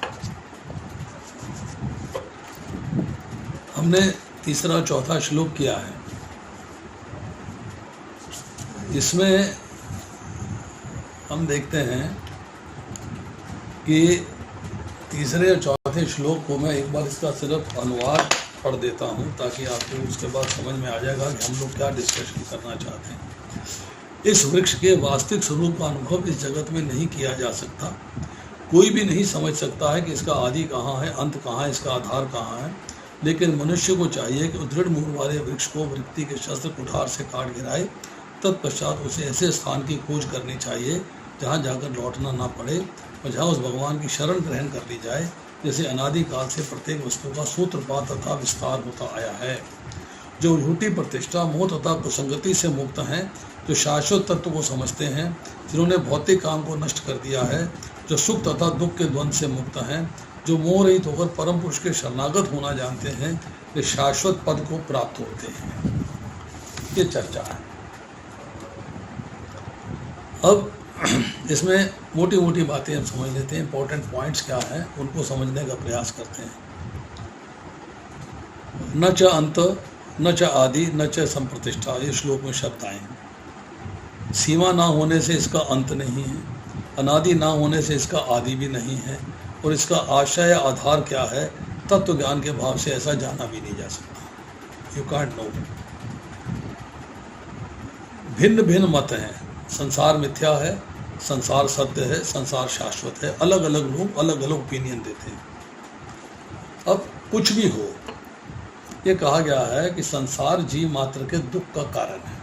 हमने 3रा, 4था श्लोक किया है। इसमें हम देखते हैं कि 3रे और 4 आधे श्लोक को मैं एक बार इसका सिर्फ अनुवाद पढ़ देता हूँ ताकि आपको उसके बाद समझ में आ जाएगा कि हम लोग क्या डिस्कशन करना चाहते हैं। इस वृक्ष के वास्तविक स्वरूप का अनुभव इस जगत में नहीं किया जा सकता। कोई भी नहीं समझ सकता है कि इसका आदि कहाँ है, अंत कहाँ है, इसका आधार कहाँ है। लेकिन मनुष्य को चाहिए कि दृढ़ मूल वाले वृक्ष को वृत्ति के शस्त्र कुठार से काट गिराए। तत्पश्चात उसे ऐसे स्थान की खोज करनी चाहिए जहाँ जाकर लौटना ना पड़े और जहाँ उस भगवान की शरण ग्रहण कर ली जाए जैसे अनादिकाल से प्रत्येक वस्तु का सूत्रपात तथा विस्तार होता आया है। जो झूठी प्रतिष्ठा, मोह तथा कुसंगति से मुक्त हैं, जो शाश्वत तत्व को समझते हैं, जिन्होंने भौतिक काम को नष्ट कर दिया है, जो सुख तथा दुख के द्वंद्व से मुक्त हैं, जो मोह रहित होकर परम पुरुष के शरणागत होना जानते हैं, वे शाश्वत पद को प्राप्त होते हैं। ये चर्चा है। अब इसमें मोटी मोटी बातें हम समझ लेते हैं। इंपॉर्टेंट पॉइंट्स क्या हैं उनको समझने का प्रयास करते हैं। न च अंत न च आदि न च संप्रतिष्ठा, ये श्लोक में शब्द आए हैं। सीमा ना होने से इसका अंत नहीं है, अनादि ना होने से इसका आदि भी नहीं है, और इसका आशय या आधार क्या है तत्व ज्ञान के भाव से ऐसा जाना भी नहीं जा सकता। You can't know. भिन्न भिन्न मत हैं। संसार मिथ्या है, संसार सत्य है, संसार शाश्वत है। अलग अलग लोग अलग अलग ओपिनियन देते हैं। अब कुछ भी हो, ये कहा गया है कि संसार जीव मात्र के दुख का कारण है।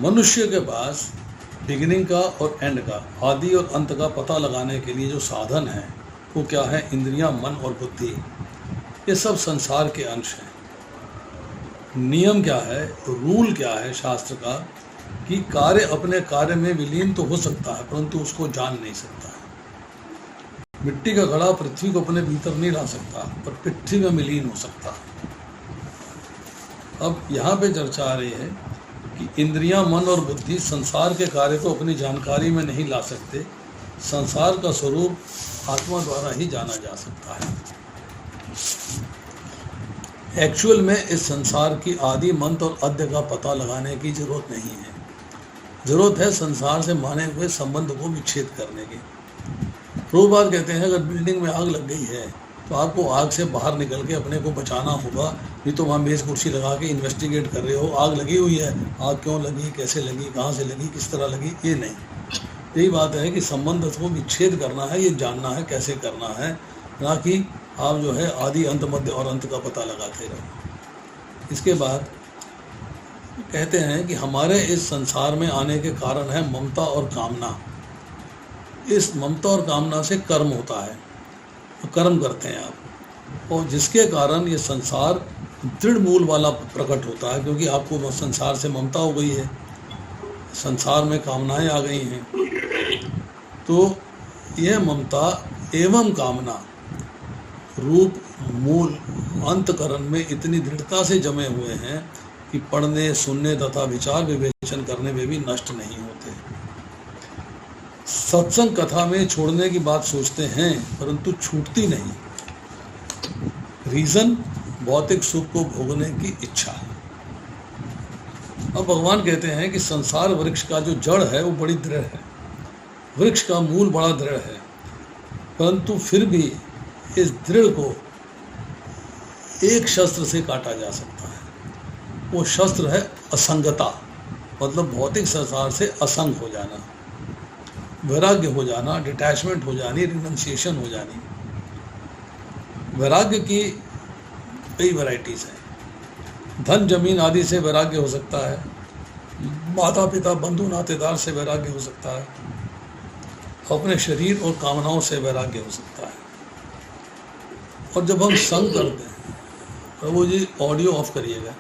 मनुष्य के पास बिगिनिंग का और एंड का, आदि और अंत का पता लगाने के लिए जो साधन है वो क्या है? इंद्रियां, मन और बुद्धि। ये सब संसार के अंश हैं। नियम क्या है, रूल क्या है शास्त्र का कि कार्य अपने कार्य में विलीन तो हो सकता है परंतु उसको जान नहीं सकता है। मिट्टी का घड़ा पृथ्वी को अपने भीतर नहीं ला सकता पर पृथ्वी में विलीन हो सकता है। अब यहाँ पे चर्चा आ रही है कि इंद्रियां, मन और बुद्धि संसार के कार्य को अपनी जानकारी में नहीं ला सकते। संसार का स्वरूप आत्मा द्वारा ही जाना जा सकता है। एक्चुअल में इस संसार की आदि, मंत और अद्य का पता लगाने की जरूरत नहीं है। जरूरत है संसार से माने हुए संबंध को विच्छेद करने की। प्रभुपाद कहते हैं अगर बिल्डिंग में आग लग गई है तो आपको आग से बाहर निकल के अपने को बचाना होगा। नहीं तो वहाँ मेज़ कुर्सी लगा के इन्वेस्टिगेट कर रहे हो, आग लगी हुई है, आग क्यों लगी, कैसे लगी, कहाँ से लगी, किस तरह लगी, ये नहीं। यही बात है कि संबंध को विच्छेद करना है, ये जानना है कैसे करना है, ना कि आप जो है आदि, अंत, मध्य और अंत का पता लगाते रहो। इसके बाद कहते हैं कि हमारे इस संसार में आने के कारण है ममता और कामना। इस ममता और कामना से कर्म होता है, तो कर्म करते हैं आप, और जिसके कारण ये संसार दृढ़ मूल वाला प्रकट होता है। क्योंकि आपको संसार से ममता हो गई है, संसार में कामनाएं आ गई हैं, तो यह ममता एवं कामना रूप मूल अंतकरण में इतनी दृढ़ता से जमे हुए हैं कि पढ़ने, सुनने तथा विचार विवेचन करने में भी नष्ट नहीं होते। सत्संग कथा में छोड़ने की बात सोचते हैं परंतु छूटती नहीं। रीजन, भौतिक सुख को भोगने की इच्छा। अब भगवान कहते हैं कि संसार वृक्ष का जो जड़ है वो बड़ी दृढ़ है, वृक्ष का मूल बड़ा दृढ़ है, परंतु फिर भी इस दृढ़ को एक शस्त्र से काटा जा सकता है। वो शस्त्र है असंगता, मतलब भौतिक संसार से असंग हो जाना, वैराग्य हो जाना, डिटैचमेंट हो जानी, रिनंसिएशन हो जानी। वैराग्य की कई वैरायटीज़ हैं। धन, जमीन आदि से वैराग्य हो सकता है, माता पिता, बंधु नातेदार से वैराग्य हो सकता है, अपने शरीर और कामनाओं से वैराग्य हो सकता है। और जब हम संग करते हैं, प्रभु जी ऑडियो ऑफ करिएगा,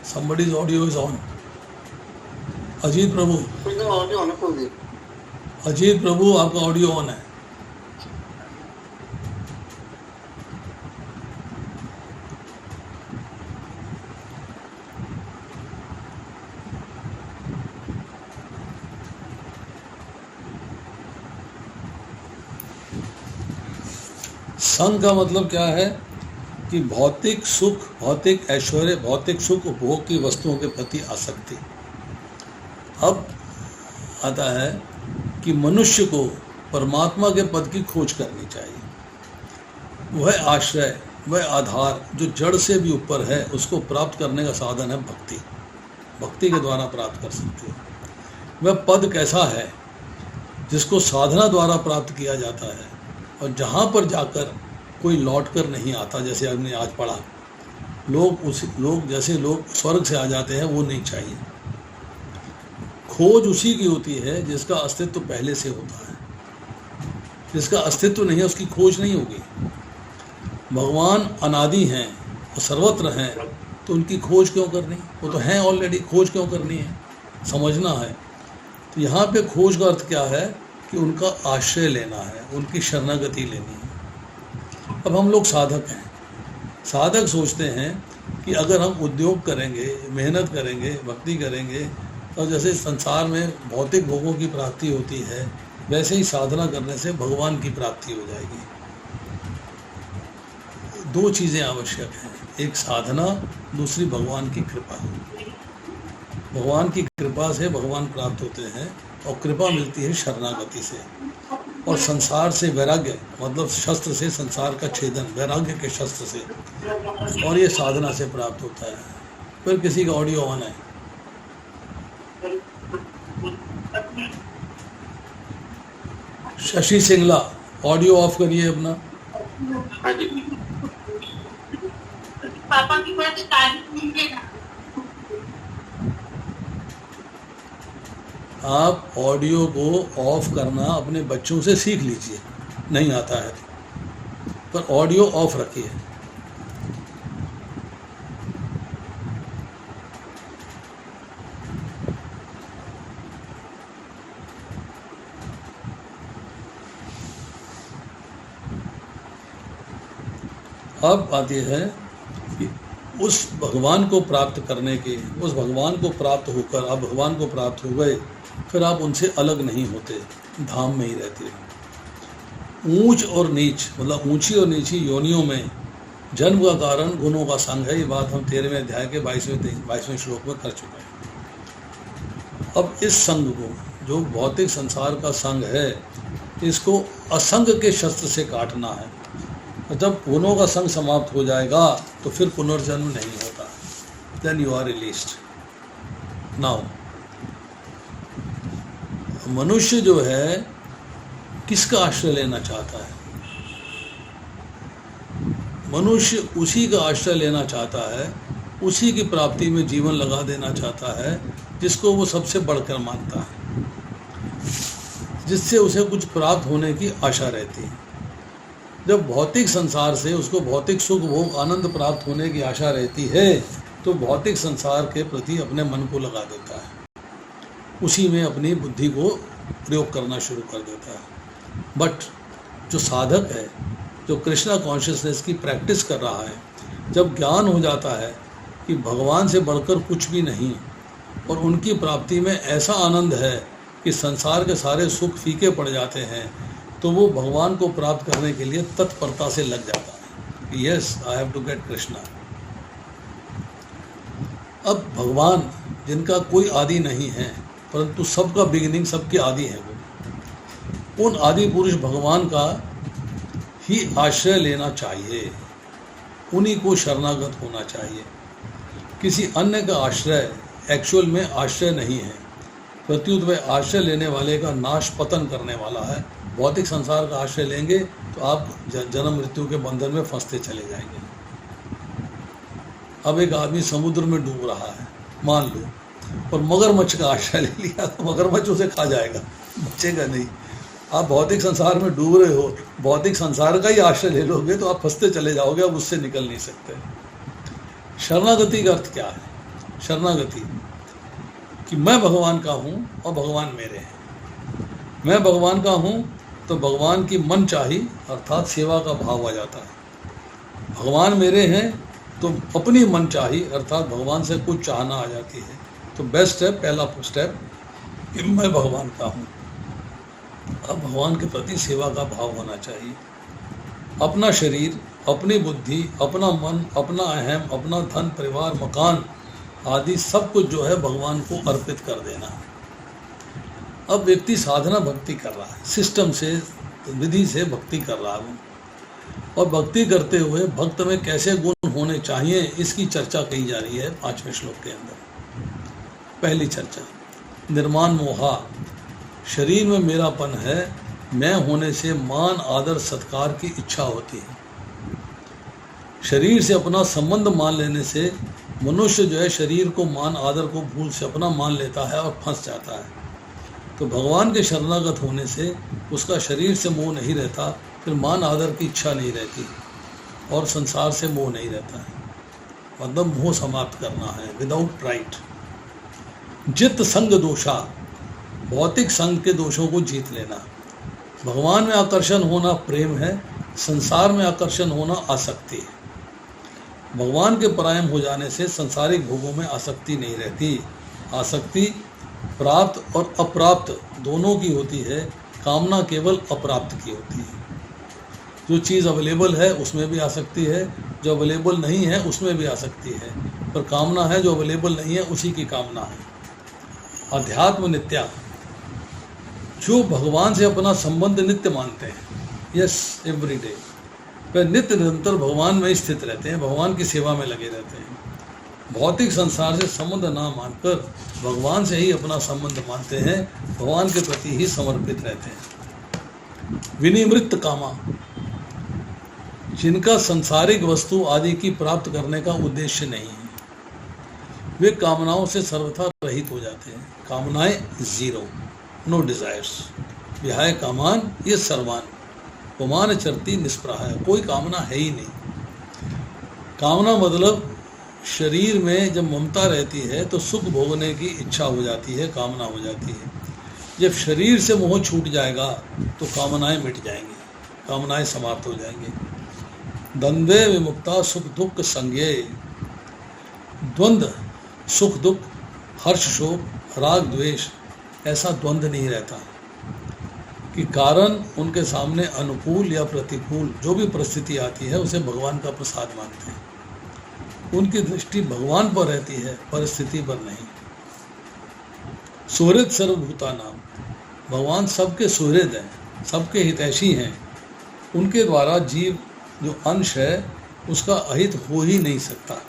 somebody's audio is on। Ajit प्रभु, अजीत प्रभु आपका ऑडियो ऑन है। संग का मतलब क्या है कि भौतिक सुख, भौतिक ऐश्वर्य, भौतिक सुख, उपभोग की वस्तुओं के प्रति आसक्ति। अब आता है कि मनुष्य को परमात्मा के पद की खोज करनी चाहिए। वह आश्रय, वह आधार जो जड़ से भी ऊपर है, उसको प्राप्त करने का साधन है भक्ति। भक्ति के द्वारा प्राप्त कर सकते हो। वह पद कैसा है जिसको साधना द्वारा प्राप्त किया जाता है और जहाँ पर जाकर कोई लौट कर नहीं आता, जैसे हमने आज पढ़ा, लोग स्वर्ग से आ जाते हैं, वो नहीं चाहिए। खोज उसी की होती है जिसका अस्तित्व पहले से होता है। जिसका अस्तित्व नहीं है उसकी खोज नहीं होगी। भगवान अनादि हैं और सर्वत्र हैं, तो उनकी खोज क्यों करनी? वो तो हैं ऑलरेडी, खोज क्यों करनी है? समझना है। तो यहाँ पे खोज का अर्थ क्या है कि उनका आश्रय लेना है, उनकी शरणागति लेनी है। अब हम लोग साधक हैं। साधक सोचते हैं कि अगर हम उद्योग करेंगे, मेहनत करेंगे, भक्ति करेंगे, तो जैसे संसार में भौतिक भोगों की प्राप्ति होती है, वैसे ही साधना करने से भगवान की प्राप्ति हो जाएगी। दो चीज़ें आवश्यक हैं, एक साधना, दूसरी भगवान की कृपा। भगवान की कृपा से भगवान प्राप्त होते हैं और कृपा मिलती है शरणागति से। और संसार से वैराग्य, मतलब शस्त्र से संसार का छेदन, वैराग्य के शस्त्र से, और ये साधना से प्राप्त होता है। फिर किसी का ऑडियो ऑन है। शशि सिंगला, ऑडियो ऑफ करिए अपना। पापा की आप ऑडियो को ऑफ करना अपने बच्चों से सीख लीजिए, नहीं आता है पर ऑडियो ऑफ रखिए। अब बात यह है कि उस भगवान को प्राप्त करने के, उस भगवान को प्राप्त होकर आप भगवान को प्राप्त हो गए, फिर आप उनसे अलग नहीं होते, धाम में ही रहते हैं। ऊंच और नीच, मतलब ऊंची और नीची योनियों में जन्म का कारण गुणों का संग है। ये बात हम 13वें अध्याय के 22वें श्लोक में कर चुके हैं। अब इस संग को, जो भौतिक संसार का संग है, इसको असंग के शस्त्र से काटना है। जब गुणों का संग समाप्त हो जाएगा तो फिर पुनर्जन्म नहीं होता। Then you are released. Now मनुष्य जो है किसका आश्रय लेना चाहता है? मनुष्य उसी का आश्रय लेना चाहता है, उसी की प्राप्ति में जीवन लगा देना चाहता है जिसको वो सबसे बढ़कर मानता है, जिससे उसे कुछ प्राप्त होने की आशा रहती है। जब भौतिक संसार से उसको भौतिक सुख भोग आनंद प्राप्त होने की आशा रहती है, तो भौतिक संसार के प्रति अपने मन को लगा देता है, उसी में अपनी बुद्धि को प्रयोग करना शुरू कर देता है। बट जो साधक है, जो कृष्णा कॉन्शियसनेस की प्रैक्टिस कर रहा है, जब ज्ञान हो जाता है कि भगवान से बढ़कर कुछ भी नहीं और उनकी प्राप्ति में ऐसा आनंद है कि संसार के सारे सुख फीके पड़ जाते हैं, तो वो भगवान को प्राप्त करने के लिए तत्परता से लग जाता है कि yes, I have to get Krishna. अब भगवान जिनका कोई आदि नहीं है, परंतु सबका बिगिनिंग, सबके आदि है, वो उन आदि पुरुष भगवान का ही आश्रय लेना चाहिए, उन्हीं को शरणागत होना चाहिए। किसी अन्य का आश्रय एक्चुअल में आश्रय नहीं है, प्रत्युत वह आश्रय लेने वाले का नाश पतन करने वाला है। भौतिक संसार का आश्रय लेंगे तो आप जन्म मृत्यु के बंधन में फंसते चले जाएंगे। अब एक आदमी समुद्र में डूब रहा है, मान लो, और मगरमच्छ का आश्रय ले लिया, तो मगरमच्छ उसे खा जाएगा, बचेगा नहीं। आप भौतिक संसार में डूब रहे हो, भौतिक संसार का ही आश्रय ले लोगे तो आप फंसते चले जाओगे, आप उससे निकल नहीं सकते। शरणागति का अर्थ क्या है? शरणागति कि मैं भगवान का हूँ और भगवान मेरे हैं। मैं भगवान का हूँ तो भगवान की मन चाही अर्थात सेवा का भाव आ जाता है। भगवान मेरे हैं तो अपनी मन चाही अर्थात भगवान से कुछ चाहना आ जाती है। तो बेस्ट स्टेप, पहला स्टेप कि मैं भगवान का हूँ। अब भगवान के प्रति सेवा का भाव होना चाहिए। अपना शरीर, अपनी बुद्धि, अपना मन, अपना अहम, अपना धन, परिवार, मकान आदि सब कुछ जो है भगवान को अर्पित कर देना। अब व्यक्ति साधना भक्ति कर रहा है, सिस्टम से, विधि से भक्ति कर रहा है, और भक्ति करते हुए भक्त में कैसे गुण होने चाहिए इसकी चर्चा कही जा रही है 5वें श्लोक के अंदर। पहली चर्चा, निर्माण मोहा, शरीर में मेरापन है, मैं होने से मान आदर सत्कार की इच्छा होती है। शरीर से अपना संबंध मान लेने से मनुष्य जो है शरीर को मान आदर को भूल से अपना मान लेता है और फंस जाता है। तो भगवान के शरणागत होने से उसका शरीर से मोह नहीं रहता, फिर मान आदर की इच्छा नहीं रहती और संसार से मोह नहीं रहता है। मतलब मोह समाप्त करना है, विदाउट प्राइड। जित संग दोषा, भौतिक संग के दोषों को जीत लेना। भगवान में आकर्षण होना प्रेम है, संसार में आकर्षण होना आसक्ति है। भगवान के परायण हो जाने से संसारिक भोगों में आसक्ति नहीं रहती। आसक्ति प्राप्त और अप्राप्त दोनों की होती है, कामना केवल अप्राप्त की होती है। जो चीज़ अवेलेबल है उसमें भी आसक्ति है, जो अवेलेबल नहीं है उसमें भी आसक्ति है, पर कामना है जो अवेलेबल नहीं है उसी की कामना है। अध्यात्म नित्या, जो भगवान से अपना संबंध नित्य मानते हैं, यस एवरीडे, वे नित्य निरंतर भगवान में स्थित रहते हैं, भगवान की सेवा में लगे रहते हैं। भौतिक संसार से संबंध ना मानकर भगवान से ही अपना संबंध मानते हैं, भगवान के प्रति ही समर्पित रहते हैं। विनिवृत्त कामा, जिनका संसारिक वस्तु आदि की प्राप्त करने का उद्देश्य नहीं है, वे कामनाओं से सर्वथा रहित हो जाते हैं। कामनाएं जीरो, नो डिजायर्स। विहाय कामान ये सर्वान, पुमान चरती निष्प्रहाय, कोई कामना है ही नहीं। कामना मतलब शरीर में जब ममता रहती है तो सुख भोगने की इच्छा हो जाती है, कामना हो जाती है। जब शरीर से मोह छूट जाएगा तो कामनाएं मिट जाएंगी, कामनाएं समाप्त हो जाएंगी। द्वंद्वे विमुक्ता सुख दुख संज्ञे, द्वंद्व सुख दुख, हर्ष शोक, राग द्वेष, ऐसा द्वंद्व नहीं रहता कि कारण उनके सामने अनुकूल या प्रतिकूल जो भी परिस्थिति आती है उसे भगवान का प्रसाद मानते हैं। उनकी दृष्टि भगवान पर रहती है, परिस्थिति पर नहीं। सुहृद सर्वभूता नाम, भगवान सबके सुहृद हैं, सबके हितैषी हैं। उनके द्वारा जीव जो अंश है उसका अहित हो ही नहीं सकता।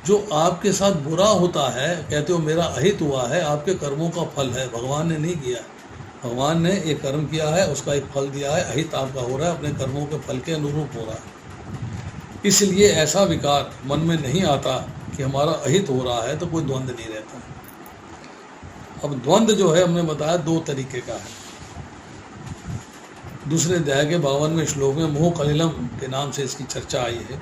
जो आपके साथ बुरा होता है, कहते हो मेरा अहित हुआ है, आपके कर्मों का फल है, भगवान ने नहीं किया। भगवान ने एक कर्म किया है, उसका एक फल दिया है, अहित आपका हो रहा है, अपने कर्मों के फल के अनुरूप हो रहा है। इसलिए ऐसा विकार मन में नहीं आता कि हमारा अहित हो रहा है, तो कोई द्वंद्व नहीं रहता। अब द्वंद्व जो है हमने बताया दो तरीके का है। दूसरे अध्याय के 52वें श्लोक में मोह कलिलम के नाम से इसकी चर्चा आई है।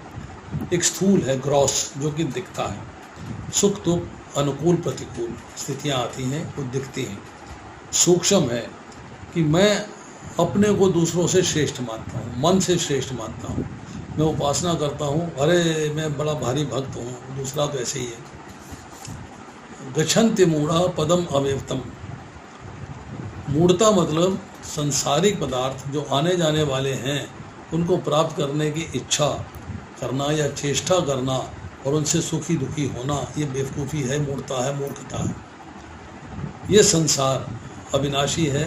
एक स्थूल है, ग्रॉस, जो कि दिखता है। सुख दुख, अनुकूल प्रतिकूल स्थितियाँ आती हैं, वो दिखती हैं। सूक्ष्म है कि मैं अपने को दूसरों से श्रेष्ठ मानता हूँ, मन से श्रेष्ठ मानता हूँ। मैं उपासना करता हूँ, अरे मैं बड़ा भारी भक्त हूँ, दूसरा तो ऐसे ही है। गच्छन्ति मूढ़ा पदम अवेवतम, मूढ़ता मतलब संसारिक पदार्थ जो आने जाने वाले हैं उनको प्राप्त करने की इच्छा करना या चेष्टा करना और उनसे सुखी दुखी होना, ये बेवकूफ़ी है, मूढ़ता है, मूर्खता है। ये संसार अविनाशी है,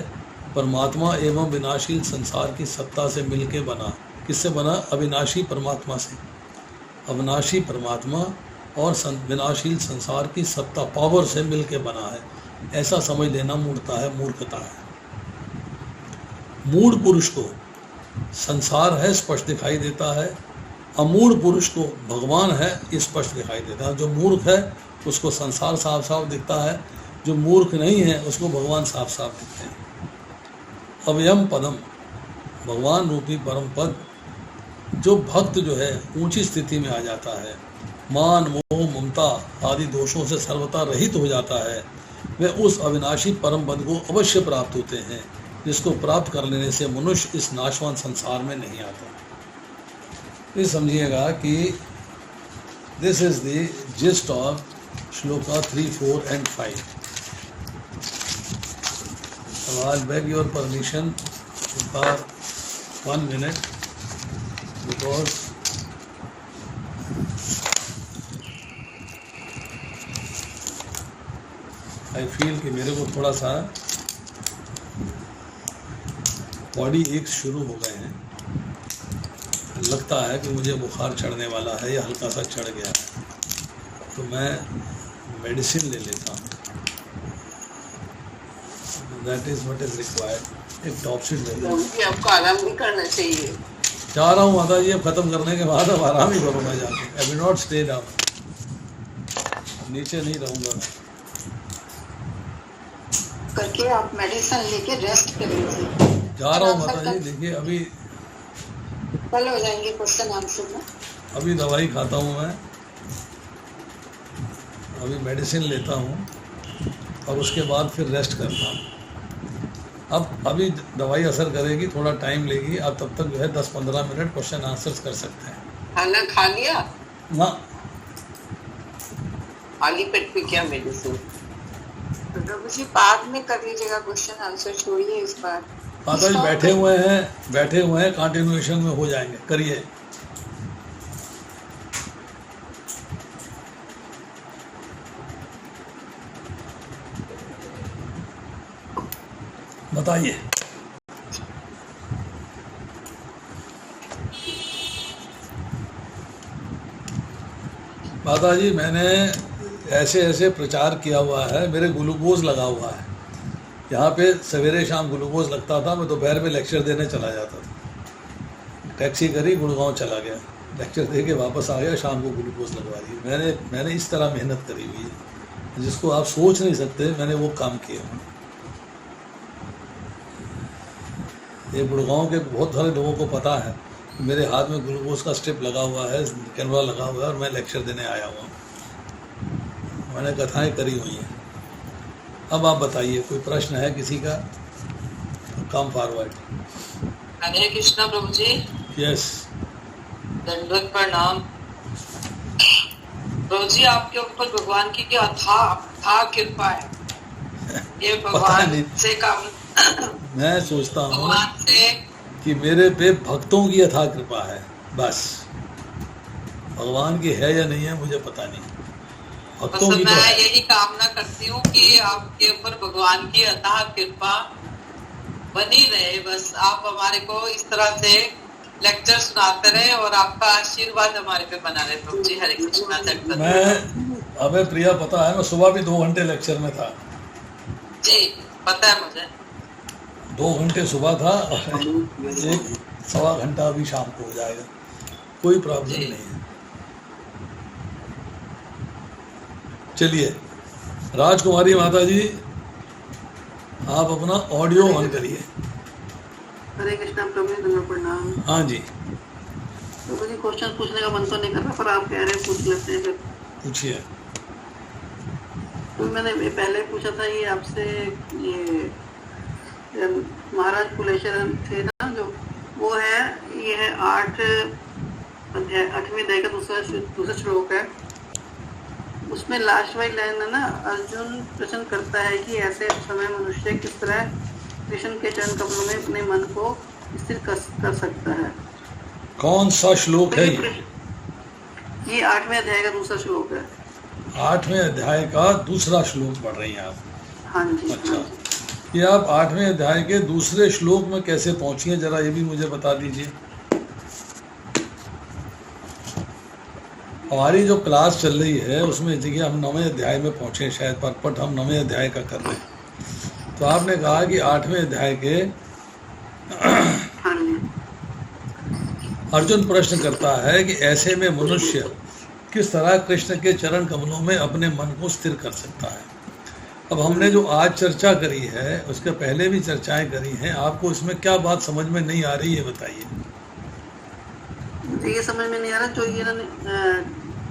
परमात्मा एवं विनाशील संसार की सत्ता से मिलके बना। किससे बना? अविनाशी परमात्मा से। अविनाशी परमात्मा और विनाशील संसार की सत्ता, पावर से मिलके बना है। ऐसा समझ लेना मूढ़ता है, मूर्खता है। मूढ़ पुरुष को संसार है स्पष्ट दिखाई देता है, अमूढ़ पुरुष को भगवान है स्पष्ट दिखाई देता है। जो मूर्ख है उसको संसार साफ साफ दिखता है, जो मूर्ख नहीं है उसको भगवान साफ साफ दिखते हैं। अव्ययम पदम, भगवान रूपी परम पद। जो भक्त जो है ऊंची स्थिति में आ जाता है, मान मोह ममता आदि दोषों से सर्वथा रहित हो जाता है, वह उस अविनाशी परम पद को अवश्य प्राप्त होते हैं, जिसको प्राप्त कर लेने से मनुष्य इस नाशवान संसार में नहीं आता। ये समझिएगा कि this is the gist of shloka 3, 4 and 5. So I'll beg your permission for 1 minute because I feel कि मेरे को थोड़ा सा बॉडी एक शुरू हो गए हैं, लगता है कि मुझे बुखार चढ़ने वाला है या हल्का सा चढ़ गया है, तो मैं मेडिसिन ले लेता हूँ। That is what is required. एक टॉपसिड ले लेता हूँ। आपको आराम भी करना चाहिए। चाह रहा हूँ माता जी, अब ख़त्म करने के बाद अब आराम ही करूँगा जाके। I will not stay down, नीचे नहीं रहूँगा मैं। करके आप मेडिसिन लेके रेस्ट करेंगे। जा रहा हूँ माता जी, देखिए अभी कल हो जाएंगे क्वेश्चन आंसर में। अभी दवाई खाता हूँ मैं, अभी मेडिसिन लेता हूँ और उसके बाद फिर रेस्ट करता हूँ। अब अभी दवाई असर करेगी, थोड़ा टाइम लेगी। आप तब तक जो है 10-15 मिनट क्वेश्चन आंसर्स कर सकते हैं। खाना खा लिया ना, खाली पेट पे क्या मेडिसिन? प्रभु जी बाद में कर लीजिएगा क्वेश्चन आंसर, छोड़िए इस बार। माता जी बैठे हुए हैं, कंटिन्यूएशन में हो जाएंगे, करिए। बताइए। माता जी मैंने ऐसे ऐसे प्रचार किया हुआ है, मेरे ग्लूकोज लगा हुआ है यहाँ पे। सवेरे शाम ग्लूकोज लगता था, मैं दोपहर में लेक्चर देने चला जाता था। टैक्सी करी, गुड़गांव चला गया, लेक्चर दे के वापस आ गया, शाम को ग्लूकोज लगवा दी। मैंने इस तरह मेहनत करी हुई है जिसको आप सोच नहीं सकते, मैंने वो काम किए हैं। ये गुड़गांव के बहुत सारे लोगों को पता है कि मेरे हाथ में ग्लूकोज का स्ट्रिप लगा हुआ है, कैमरा लगा हुआ है और मैं लेक्चर देने आया हुआ हूँ। मैंने कथाएं करी हुई हैं। अब आप बताइए, कोई प्रश्न है किसी का? Come forward. हरे कृष्णा प्रभु जी। यस, दंडवत प्रणाम प्रभु जी। आपके ऊपर भगवान की क्या अथाह कृपा है। ये भगवान से काम मैं सोचता हूँ कि मेरे पे भक्तों की अथाह कृपा है, बस। भगवान की है या नहीं है मुझे पता नहीं, भक्तों की तो मैं यही कामना करती हूँ कि आपके ऊपर भगवान की अथाह कृपा बनी रहे। बस आप हमारे को इस तरह से लेक्चर सुनाते रहे और आपका आशीर्वाद हमारे पे बना रहे प्रभु जी। हरे कृष्णा। हमें प्रिया पता है, मैं सुबह भी 2 घंटे लेक्चर में था जी, पता है मुझे। 2 घंटे सुबह था और 1-1.25 घंटा अभी शाम को हो जाएगा, कोई प्रॉब्लम नहीं है। चलिए राजकुमारी माता जी, आप अपना ऑडियो ऑन करिए। हरे कृष्णा प्रभु जी, प्रणाम। हाँ जी, प्रभु जी क्वेश्चन पूछने का मन तो नहीं कर रहा, पर आप कह रहे हैं पूछ लेते हैं फिर। पूछिए। तो मैंने पहले पूछा था ये आपसे, ये महाराज कुलेश्वर थे ना जो, वो है, ये है 8वें अध्याय का दूसरा श्लोक है। उसमें लास्ट वाली लाइन है ना, अर्जुन प्रश्न करता है कि ऐसे समय मनुष्य किस तरह कृष्ण के चरण कमलों में अपने मन को स्थिर कर सकता है। कौन सा श्लोक है ये 8वें अध्याय का दूसरा श्लोक है। 8वें अध्याय का दूसरा श्लोक पढ़ रही हैं आप? हाँ जी। अच्छा, ये आप 8वें अध्याय के दूसरे श्लोक में कैसे पहुंची हैं, जरा ये भी मुझे बता दीजिए। हमारी जो क्लास चल रही है उसमें देखिए हम 9वें अध्याय में पहुंचे, शायद परपट हम 9वें अध्याय का कर रहे हैं। तो आपने कहा कि 8वें अध्याय के अर्जुन प्रश्न करता है कि ऐसे में मनुष्य किस तरह कृष्ण के चरण कमलों में अपने मन को स्थिर कर सकता है। अब हमने जो आज चर्चा करी है उसके पहले भी चर्चाएं करी हैं, आपको इसमें क्या बात समझ में नहीं आ रही है बताइए। मुझे ये समझ में नहीं आ रहा, जो ये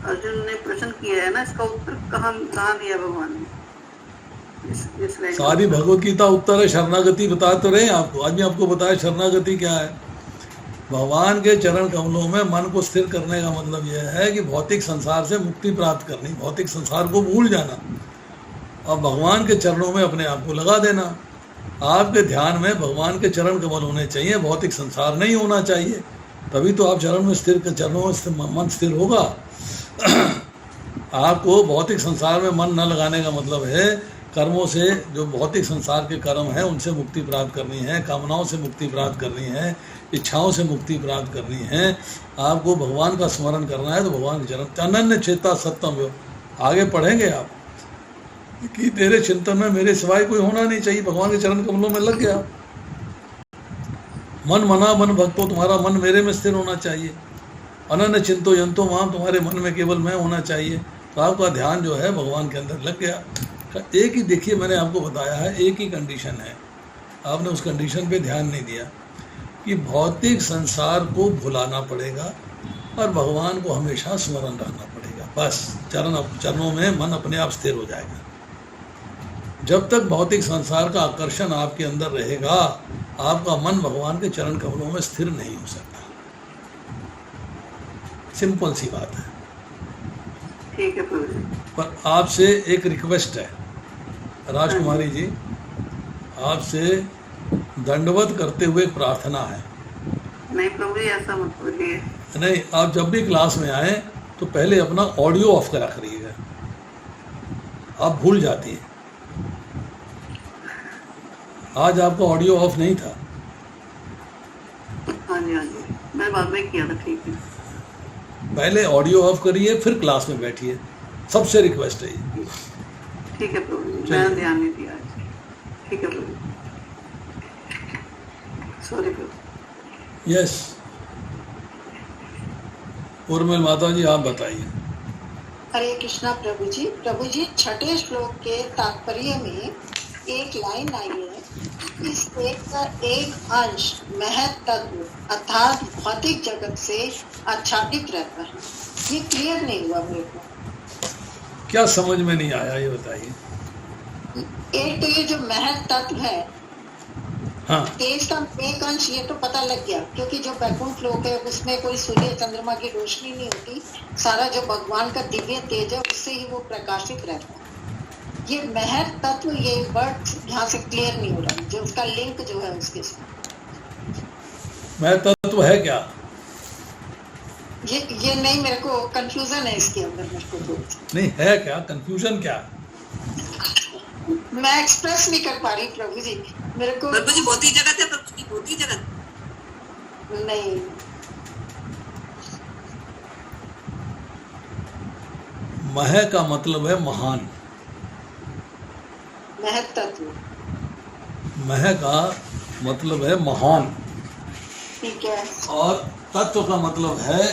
अर्जुन ने प्रश्न किया है ना, इसका उत्तर कहाँ दिया भगवान ने? सारी भगवत गीता उत्तर है, शरणागति बता तो रहे हैं आपको। आज भी आपको बताया शरणागति क्या है। भगवान के चरण कमलों में मन को स्थिर करने का मतलब यह है कि भौतिक संसार से मुक्ति प्राप्त करनी, भौतिक संसार को भूल जाना और भगवान के चरणों में अपने आप को लगा देना। आपके ध्यान में भगवान के चरण कमल होने चाहिए, भौतिक संसार नहीं होना चाहिए, तभी तो आप चरणों में मन स्थिर होगा। आपको भौतिक संसार में मन न लगाने का मतलब है कर्मों से, जो भौतिक संसार के कर्म हैं उनसे मुक्ति प्राप्त करनी है, कामनाओं से मुक्ति प्राप्त करनी है, इच्छाओं से मुक्ति प्राप्त करनी है, आपको भगवान का स्मरण करना है, तो भगवान के चरण अनन्य चेता सत्यम यो। आगे पढ़ेंगे आप कि तेरे चिंतन में मेरे सिवाय कोई होना नहीं चाहिए, भगवान के चरण कमलों में लग गया। मन मना मन भक्तो, तुम्हारा मन मेरे में स्थिर होना चाहिए। अनन्य चिंतो यंतो माम, तुम्हारे मन में केवल मैं होना चाहिए। तो आपका ध्यान जो है भगवान के अंदर लग गया। एक ही, देखिए मैंने आपको बताया है, एक ही कंडीशन है, आपने उस कंडीशन पे ध्यान नहीं दिया कि भौतिक संसार को भुलाना पड़ेगा और भगवान को हमेशा स्मरण रखना पड़ेगा। बस चरणों में मन अपने आप स्थिर हो जाएगा। जब तक भौतिक संसार का आकर्षण आपके अंदर रहेगा, आपका मन भगवान के चरण कमलों में स्थिर नहीं हो सकता। सिंपल सी बात है। ठीक है प्रभु जी। पर आपसे एक रिक्वेस्ट है राजकुमारी जी, आपसे दंडवत करते हुए प्रार्थना है। नहीं प्रभु जी, ऐसा मत बोलिए। नहीं, आप जब भी क्लास में आए तो पहले अपना ऑडियो ऑफ करा करिएगा, आप भूल जाती हैं। आज आपका ऑडियो ऑफ नहीं था। हाँ जी हाँ जी, मैं बाद में किया था। ठीक है, पहले ऑडियो ऑफ करिए, फिर क्लास में बैठिए, सबसे रिक्वेस्ट है ये। ठीक है प्रभु जी, मैंने ध्यान नहीं दिया आज। ठीक है प्रभु जी, सॉरी प्रभु। यस, उर्मिल माता जी आप बताइए। हरे कृष्णा प्रभु जी। प्रभु जी, छठे श्लोक के तात्पर्य में एक लाइन आई है, इस एक का एक अंश महत तत्व अर्थात भौतिक जगत से आच्छादित रहता है। ये क्लियर नहीं हुआ मेरे को। क्या समझ में नहीं आया, ये बताइए। एक तो ये जो महत तत्व है, हाँ, तेज का एक अंश, ये तो पता लग गया, क्योंकि जो बैकुंठ लोक है उसमें कोई सूर्य चंद्रमा की रोशनी नहीं होती। सारा जो भगवान का दिव्य तेज है उससे ही वो प्रकाशित रहता है। ये महत तत्व, ये वर्ड यहाँ से क्लियर नहीं हो रहा, जो उसका लिंक जो है उसके साथ। मैं तत्व है क्या? ये नहीं, मेरे को कंफ्यूजन है इसके अंदर। मेरे को तो नहीं है क्या, कंफ्यूजन क्या? मैं एक्सप्रेस नहीं कर पा रही प्रभु जी। मेरे को प्रभु जी भौतिक जगत है, प्रभु जी भौतिक जगत नहीं। मह का मतलब है महान। महत तत्व, मह का मतलब है महान, ठीक है। और तत्व का मतलब है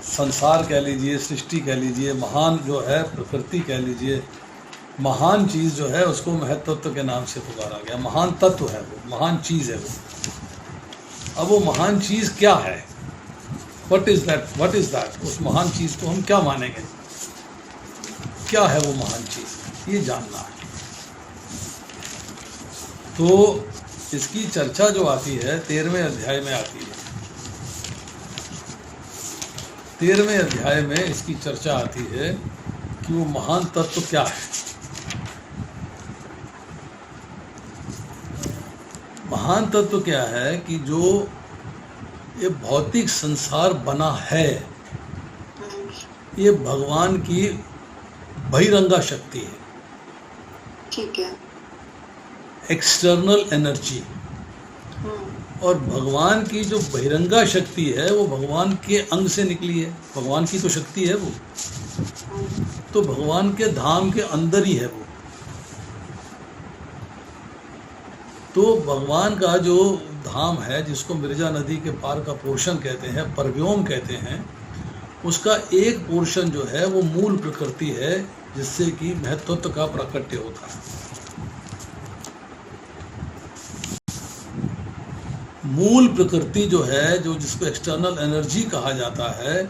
संसार कह लीजिए, सृष्टि कह लीजिए, महान जो है प्रकृति कह लीजिए, महान चीज़ जो है उसको महत्त्व के नाम से पुकारा गया। महान तत्व है वो, महान चीज़ है वो। अब वो महान चीज़ क्या है? What is that? उस महान चीज़ को हम क्या मानेंगे? क्या है वो महान चीज़, ये जानना है। तो इसकी चर्चा जो आती है 13वें अध्याय में आती है। 13वें अध्याय में इसकी चर्चा आती है कि वो महान तत्व क्या है। महान तत्व क्या है कि जो ये भौतिक संसार बना है, ये भगवान की बहिरंगा शक्ति है, ठीक है। External energy. और भगवान की जो बहिरंगा शक्ति है वो भगवान के अंग से निकली है। भगवान की तो शक्ति है वो, तो भगवान के धाम के अंदर ही है वो। तो भगवान का जो धाम है, जिसको मिर्जा नदी के पार का पोर्शन कहते हैं, परव्योम कहते हैं, उसका एक पोर्शन जो है वो मूल प्रकृति है, जिससे कि महत्त्व का प्राकट्य होता है। मूल प्रकृति जो है, जो जिसको एक्सटर्नल एनर्जी कहा जाता है,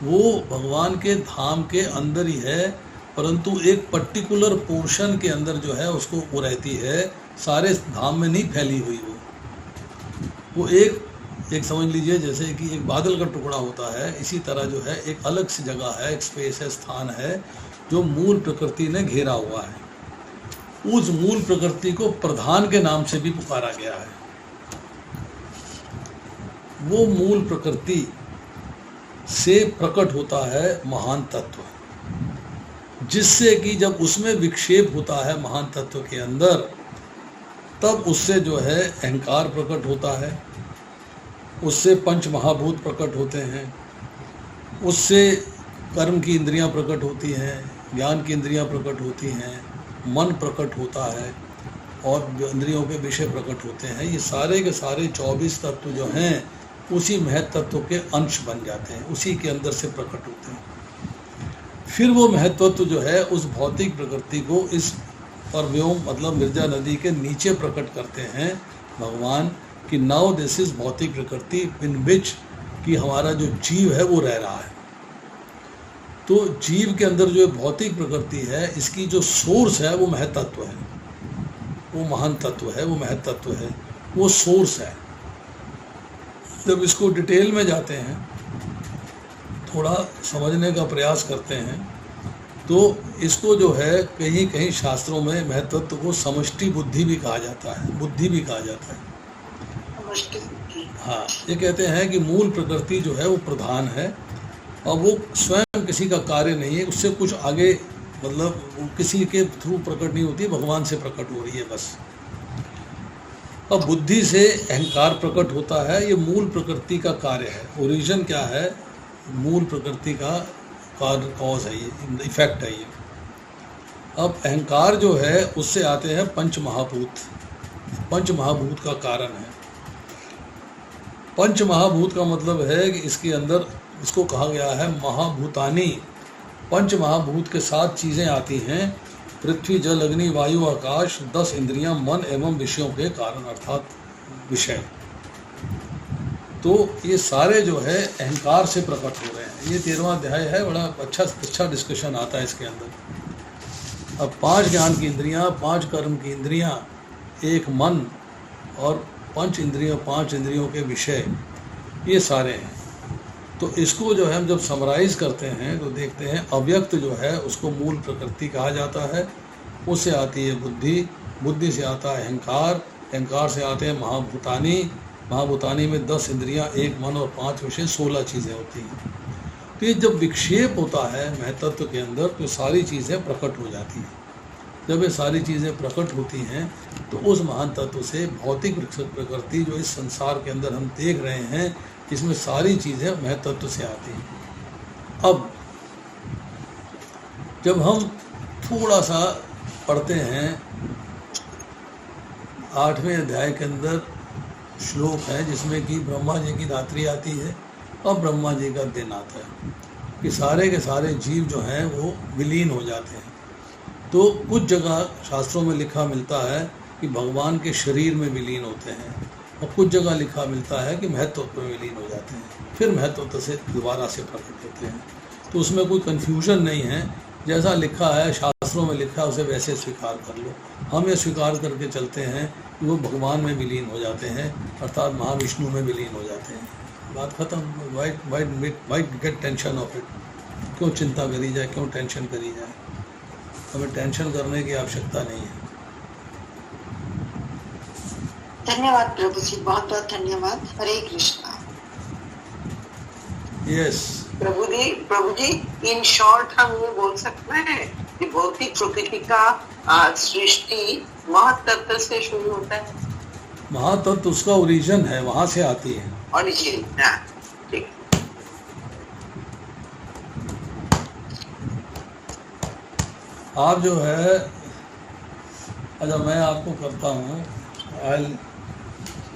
वो भगवान के धाम के अंदर ही है, परंतु एक पर्टिकुलर पोर्शन के अंदर जो है उसको वो रहती है, सारे धाम में नहीं फैली हुई वो एक समझ लीजिए जैसे कि एक बादल का टुकड़ा होता है, इसी तरह जो है एक अलग सी जगह है, एक स्पेस है, स्थान है, जो मूल प्रकृति ने घेरा हुआ है। उस मूल प्रकृति को प्रधान के नाम से भी पुकारा गया है। वो मूल प्रकृति से प्रकट होता है महान तत्व, जिससे कि जब उसमें विक्षेप होता है महान तत्व के अंदर, तब उससे जो है अहंकार प्रकट होता है, उससे पंच महाभूत प्रकट होते हैं, उससे कर्म की इंद्रियां प्रकट होती हैं, ज्ञान की इंद्रियां प्रकट होती हैं, मन प्रकट होता है और इंद्रियों के विषय प्रकट होते हैं। ये सारे के सारे 24 तत्व जो हैं उसी महत तत्व के अंश बन जाते हैं, उसी के अंदर से प्रकट होते हैं। फिर वो महत्वत्व जो है उस भौतिक प्रकृति को इस परव्योम मतलब मिर्जा नदी के नीचे प्रकट करते हैं भगवान कि नाउ दिस इज भौतिक प्रकृति इन विच कि हमारा जो जीव है वो रह रहा है। तो जीव के अंदर जो भौतिक प्रकृति है, इसकी जो सोर्स है वो महतत्व है, वो महान तत्व है, वो महतत्व है, वो सोर्स है। जब इसको डिटेल में जाते हैं, थोड़ा समझने का प्रयास करते हैं, तो इसको जो है कहीं कहीं शास्त्रों में महतत्व को समष्टि बुद्धि भी कहा जाता है, बुद्धि भी कहा जाता है। हाँ, ये कहते हैं कि मूल प्रकृति जो है वो प्रधान है और वो स्वयं किसी का कार्य नहीं है, उससे कुछ आगे मतलब वो किसी के थ्रू प्रकट नहीं होती, भगवान से प्रकट हो रही है बस। अब बुद्धि से अहंकार प्रकट होता है, ये मूल प्रकृति का कार्य है। ओरिजिन क्या है? मूल प्रकृति का कॉज है, ये इफेक्ट है ये। अब अहंकार जो है उससे आते हैं पंच महाभूत, पंच महाभूत का कारण है। पंच महाभूत का मतलब है कि इसके अंदर इसको कहा गया है महाभूतानी। पंच महाभूत के 7 चीज़ें आती हैं, पृथ्वी जल अग्नि वायु आकाश, 10 इंद्रियां मन एवं विषयों के कारण अर्थात विषय। तो ये सारे जो है अहंकार से प्रकट हो रहे हैं। ये 13वां अध्याय है, बड़ा अच्छा डिस्कशन आता है इसके अंदर। अब 5 ज्ञान की इंद्रियां, 5 कर्म की इंद्रियां, 1 मन और 5 इंद्रियों के विषय, ये सारे हैं। तो इसको जो है हम जब समराइज़ करते हैं तो देखते हैं अव्यक्त जो है उसको मूल प्रकृति कहा जाता है, उससे आती है बुद्धि, बुद्धि से आता है अहंकार, अहंकार से आते हैं महाभूतानी, महाभूतानी में 10 इंद्रियां, 1 मन और 5 विषय, 16 चीज़ें होती हैं। तो ये जब विक्षेप होता है महतत्व के अंदर तो सारी चीज़ें प्रकट हो जाती हैं। जब ये सारी चीज़ें प्रकट होती हैं तो उस महान तत्व से भौतिक प्रकृति जो इस संसार के अंदर हम देख रहे हैं, इसमें सारी चीज़ें महतत्व से आती हैं। अब जब हम थोड़ा सा पढ़ते हैं 8वें अध्याय के अंदर श्लोक है जिसमें कि ब्रह्मा जी की रात्रि आती है और ब्रह्मा जी का दिन आता है कि सारे के सारे जीव जो हैं वो विलीन हो जाते हैं। तो कुछ जगह शास्त्रों में लिखा मिलता है कि भगवान के शरीर में विलीन होते हैं और कुछ जगह लिखा मिलता है कि महत्व में विलीन हो जाते हैं, फिर महत्व से दोबारा से प्रकट होते हैं। तो उसमें कोई कन्फ्यूजन नहीं है, जैसा लिखा है शास्त्रों में लिखा है उसे वैसे स्वीकार कर लो। हम ये स्वीकार करके चलते हैं कि वो भगवान में विलीन हो जाते हैं, अर्थात महाविष्णु में विलीन हो जाते हैं। बात ख़त्म। Why get tension of it? क्यों चिंता करी जाए, क्यों टेंशन करी जाए? हमें टेंशन करने की आवश्यकता नहीं है। धन्यवाद प्रभु जी, बहुत बहुत धन्यवाद। हरे कृष्णा। यस प्रभु जी इन शॉर्ट हम ये बोल सकते हैं कि भौतिक प्रकृति का सृष्टि महातत्व से शुरू होता है। महातत्व उसका ओरिजिन है, वहां से आती है ओरिजिन। ठीक। आप जो है, अच्छा मैं आपको करता हूँ,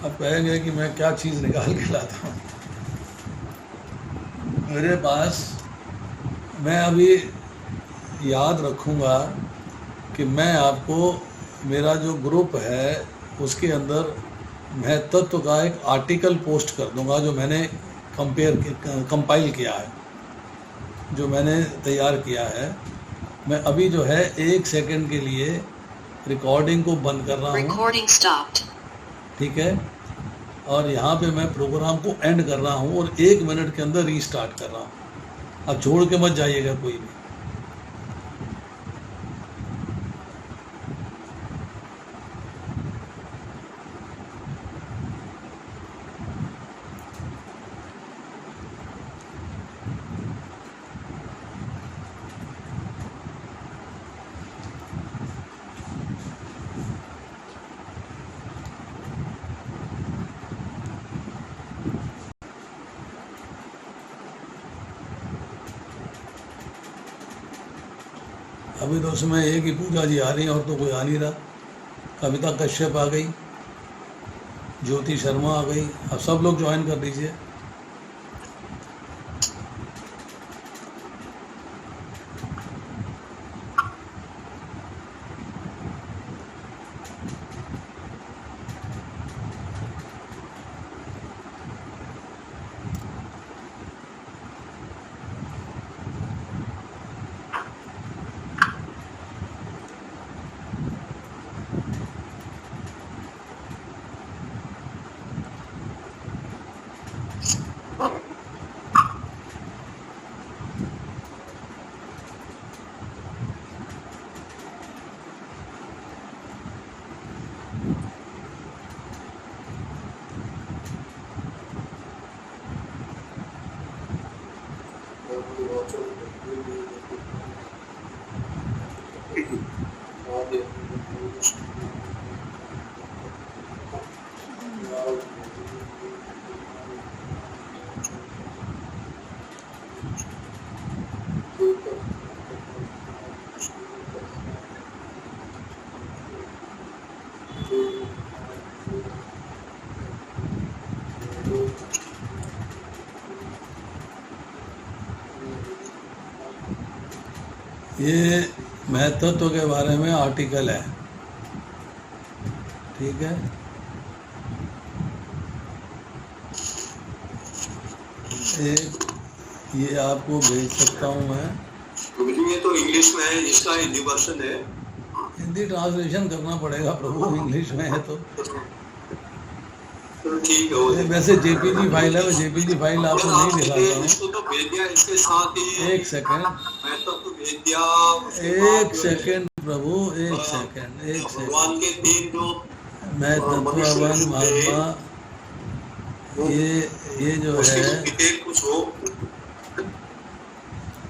आप कहेंगे कि मैं क्या चीज़ निकाल के लाता हूँ मेरे पास। मैं अभी याद रखूँगा कि मैं आपको मेरा जो ग्रुप है उसके अंदर मैं तत्व का एक आर्टिकल पोस्ट कर दूँगा जो मैंने कंपाइल किया है, जो मैंने तैयार किया है। मैं अभी जो है 1 सेकंड के लिए रिकॉर्डिंग को बंद कर रहा हूँ, ठीक है, और यहाँ पे मैं प्रोग्राम को एंड कर रहा हूँ और 1 मिनट के अंदर रीस्टार्ट कर रहा हूँ। अब छोड़ के मत जाइएगा कोई भी। अभी तो उसमें एक ही पूजा जी आ रही है और तो कोई आ नहीं रहा। कविता कश्यप आ गई, ज्योति शर्मा आ गई, अब सब लोग ज्वाइन कर दीजिए। ये महत्व के बारे में आर्टिकल है, ठीक है। एक ये आपको भेज सकता हूँ मैं। ये तो इंग्लिश में है, इसका हिंदी वर्जन है। हिंदी ट्रांसलेशन करना पड़ेगा प्रभु, इंग्लिश में है तो ठीक है। ये वैसे जेपीजी फाइल है, मैं जेपीजी फाइल आपको नहीं दिखाता हूँ। इसको तो भेज दिया, इसके साथ ही एक सेकंड, मैं तो भेज दिया। एक सेकंड प्रभु, एक सेकंड, एक भगवान सेकंड। के तीन जो मैं तत्ववान महात्मा, ये जो है डिटेल कुछ हो,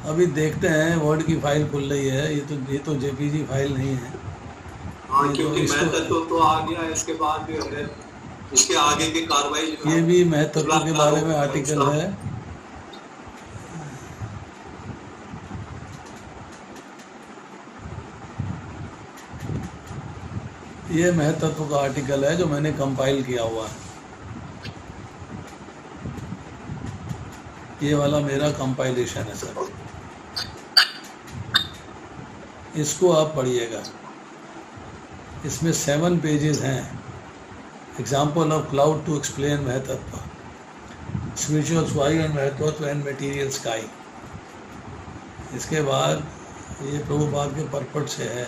अभी देखते हैं। वर्ड की फाइल खुल रही है, ये तो जेपीजी फाइल नहीं है। हाँ, ये क्योंकि तो महत्व तो आ गया, इसके बाद जो है इसके आगे की कार्रवाई जो है, ये भी महत्व के बारे में आर्टिकल है। ये महत्व का आर्टिकल है जो मैंने कंपाइल किया हुआ है। ये वाला मेरा कंपाइलेशन है सर, इसको आप पढ़िएगा। इसमें 7 पेजेस हैं। Example of cloud to explain महत्व, स्पिरिचुअल स्काई एंड महत्व एंड मटेरियल स्काई। इसके बाद ये प्रभुपाद के पर्पट से है,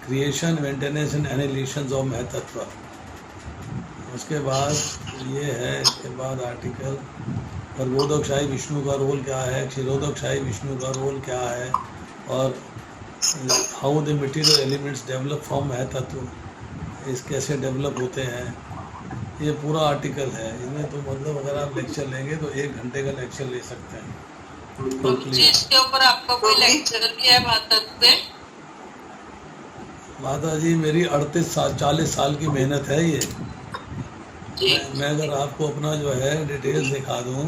creation maintenance and analysis of महत्व। उसके बाद ये है, इसके बाद आर्टिकल गर्भोदकशाही विष्णु का रोल क्या है, क्षीरोदकशाही विष्णु का रोल क्या है, और how the material elements develop from महत्व, इस कैसे डेवलप होते हैं। ये पूरा आर्टिकल है। इसमें तो मतलब अगर आप लेक्चर लेंगे तो 1 घंटे का लेक्चर ले सकते हैं। इसके ऊपर आपका कोई लेक्चर भी है महत्व पे? माता जी मेरी 40 साल की मेहनत है ये। मैं अगर आपको अपना जो है डिटेल्स दिखा दूँ,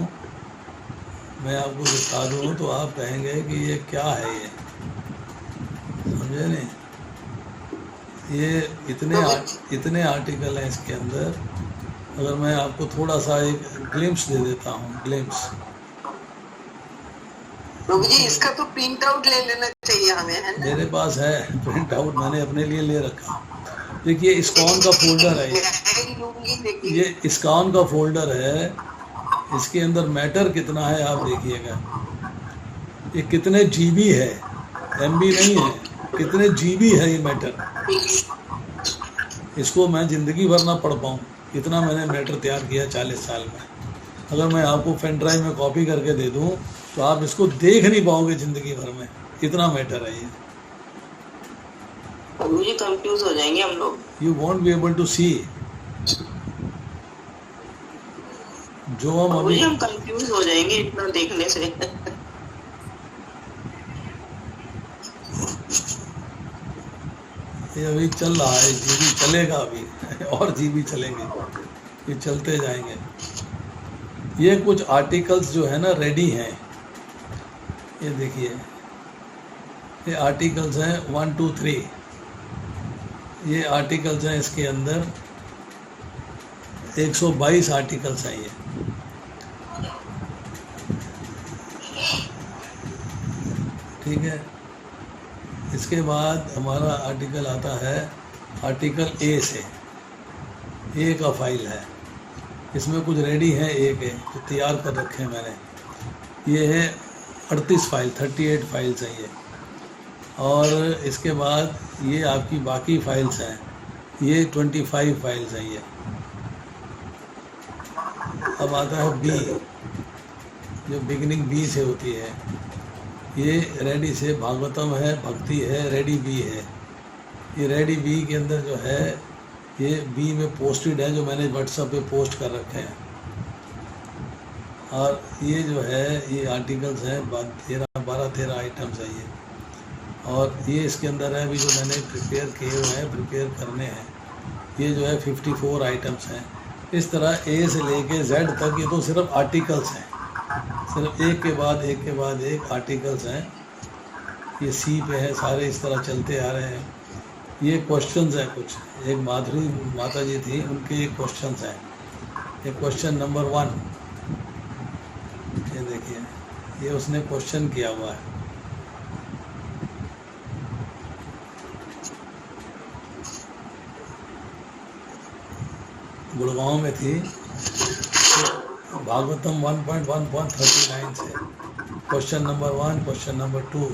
मैं आपको दिखा दूँ तो आप कहेंगे कि ये क्या है, ये समझे नहीं। ये इतने आर्टिकल हैं इसके अंदर। अगर मैं आपको थोड़ा सा एक ग्लिम्स दे देता हूँ, ग्लिम्स। प्रभु जी इसका तो प्रिंट आउट ले लेना चाहिए हमें, है ना? मेरे पास है प्रिंट आउट, मैंने अपने लिए ले रखा। देखिए इस्कॉन का फोल्डर है ये इस्कॉन का फोल्डर है। इसके अंदर मैटर कितना है आप देखिएगा। ये कितने जीबी है, एमबी नहीं है, कितने जीबी है ये मैटर। इसको मैं ज़िंदगी भर ना पढ़ पाऊँ, इतना मैंने मैटर तैयार किया 40 साल में। अगर मैं आपको पेन ड्राइव में कॉपी करके दे दूँ तो आप इसको देख नहीं पाओगे ज़िंदगी भर में, इतना मैटर है ये। मुझे कंफ्यूज हो जाएंगे हम लोग। You won't be able to see. जो हम कंफ्यूज हो जाएंगे इतना देखने से। ये अभी चल रहा है, जीबी चलेगा अभी और जीबी चलेंगे, ये चलते जाएंगे। ये कुछ आर्टिकल्स जो है ना रेडी हैं, ये देखिए ये आर्टिकल्स हैं 1, 2, 3। ये आर्टिकल्स हैं, इसके अंदर 122 आर्टिकल्स हैं ये। ठीक है, इसके बाद हमारा आर्टिकल आता है आर्टिकल ए से। ए का फाइल है, इसमें कुछ रेडी है, एक है जो तैयार कर रखे हैं मैंने। ये है 38 फाइल, 38 फाइल्स हैं ये। और इसके बाद ये आपकी बाकी फाइल्स हैं, ये 25 फाइल्स हैं ये। अब आता है बी, जो बिगिनिंग बी से होती है। ये रेडी से भागवतम है, भक्ति है, रेडी बी है। ये रेडी बी के अंदर जो है ये बी में पोस्टेड है, जो मैंने व्हाट्सएप पे पोस्ट कर रखे हैं। और ये जो है ये आर्टिकल्स हैं 12-13 आइटम्स हैं ये। और ये इसके अंदर है अभी जो मैंने प्रिपेयर किए हुए हैं, प्रिपेयर करने हैं। ये जो है 54 आइटम्स हैं। इस तरह ए से लेके जेड तक ये तो सिर्फ आर्टिकल्स हैं, सिर्फ एक के बाद एक के बाद एक आर्टिकल्स हैं। ये सी पे है, सारे इस तरह चलते आ रहे हैं। ये क्वेश्चंस हैं कुछ, एक माधुरी माता जी थी, उनके क्वेश्चंस हैं। ये क्वेश्चन नंबर 1, ये देखिए, ये उसने क्वेश्चन किया हुआ है। गुड़गांव में थी, तो भागवतम 1.1.39 से क्वेश्चन नंबर 1, क्वेश्चन नंबर 2,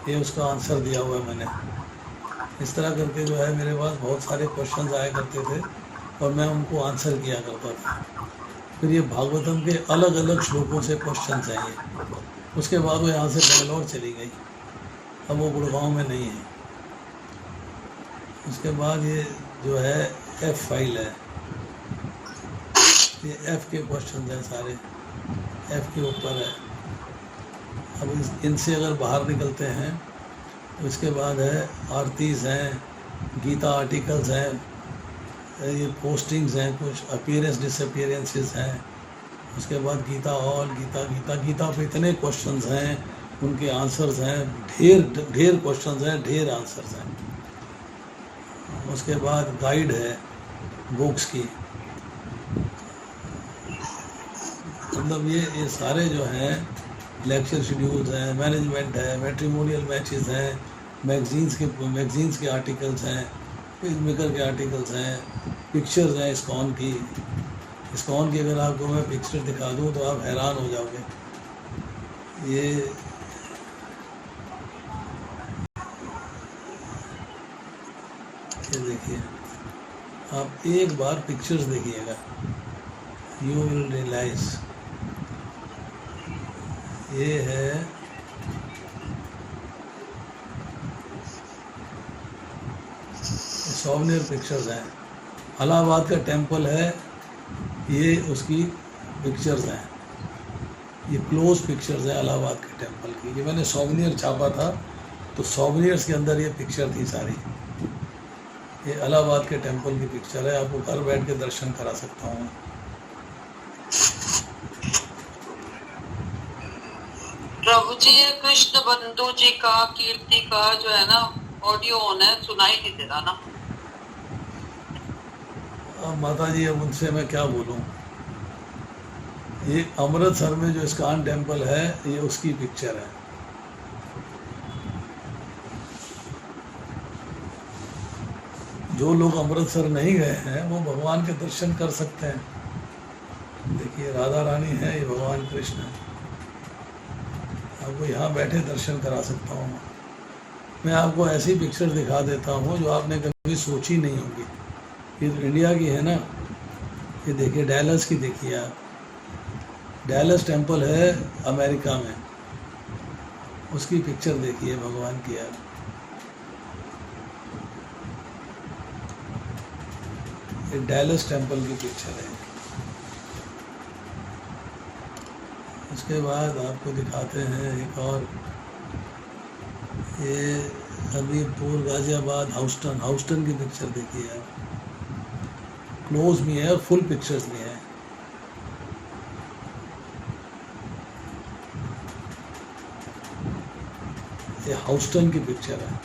ये उसका आंसर दिया हुआ है मैंने। इस तरह करके जो है मेरे पास बहुत सारे क्वेश्चंस आया करते थे और मैं उनको आंसर किया करता था। फिर ये भागवतम के अलग अलग श्लोकों से क्वेश्चंस हैं ये। उसके बाद वो यहाँ से बेंगलोर चली गई, अब वो गुड़गांव में नहीं है। उसके बाद ये जो है एफ फाइल है, ये एफ के क्वेश्चन हैं सारे, एफ के ऊपर है। अब इनसे अगर बाहर निकलते हैं तो इसके बाद है आरतीज़ हैं, गीता आर्टिकल्स हैं, ये पोस्टिंग्स हैं, कुछ अपीयरेंस डिसअपीयरेंसेस हैं। उसके बाद गीता ऑल, गीता पे इतने क्वेश्चंस हैं, उनके आंसर्स हैं, ढेर क्वेश्चंस हैं, ढेर आंसर्स हैं। उसके बाद गाइड है बुक्स की। मतलब ये सारे जो हैं लेक्चर शेड्यूल्स हैं, मैनेजमेंट है, मैट्रिमोनियल मैचेस हैं, मैगजीन्स के आर्टिकल्स हैं, पेज मेकर के आर्टिकल्स हैं, पिक्चर्स हैं इस्कॉन की। अगर आपको मैं पिक्चर दिखा दूँ तो आप हैरान हो जाओगे। ये देखिए, आप एक बार पिक्चर्स देखिएगा, यू विल रियलाइज। ये है सॉवनियर पिक्चर्स हैं। इलाहाबाद का टेम्पल है, ये उसकी पिक्चर्स हैं। ये क्लोज पिक्चर्स हैं इलाहाबाद के टेम्पल की। ये मैंने सॉवनियर छापा था, तो सॉवनियर्स के अंदर ये पिक्चर थी सारी। ये इलाहाबाद के टेम्पल की पिक्चर है, आपको घर बैठ के दर्शन करा सकता हूँ। प्रभु जी, ये कृष्ण बंधु जी का कीर्ति का जो है ना ऑडियो ऑन है, सुनाई नहीं दे रहा ना। अब माता जी, अब उनसे मैं क्या बोलूं। ये अमृतसर में जो इस्कॉन टेम्पल है, ये उसकी पिक्चर है। जो लोग अमृतसर नहीं गए हैं वो भगवान के दर्शन कर सकते हैं। देखिए, राधा रानी है, ये भगवान कृष्ण है। आपको यहाँ बैठे दर्शन करा सकता हूँ। मैं आपको ऐसी पिक्चर दिखा देता हूँ जो आपने कभी सोची नहीं होगी। ये तो इंडिया की है ना, ये देखिए डैलस की, देखिए आप, डैलस टेम्पल है अमेरिका में, उसकी पिक्चर देखिए भगवान की आप। ये डैलस टेम्पल की पिक्चर है। उसके बाद आपको दिखाते हैं एक और, ये हबीबपुर, गाजियाबाद, हाउस्टन की पिक्चर देखिए आप। क्लोज भी है और फुल पिक्चर्स भी हैं। ये हाउस्टन की पिक्चर है।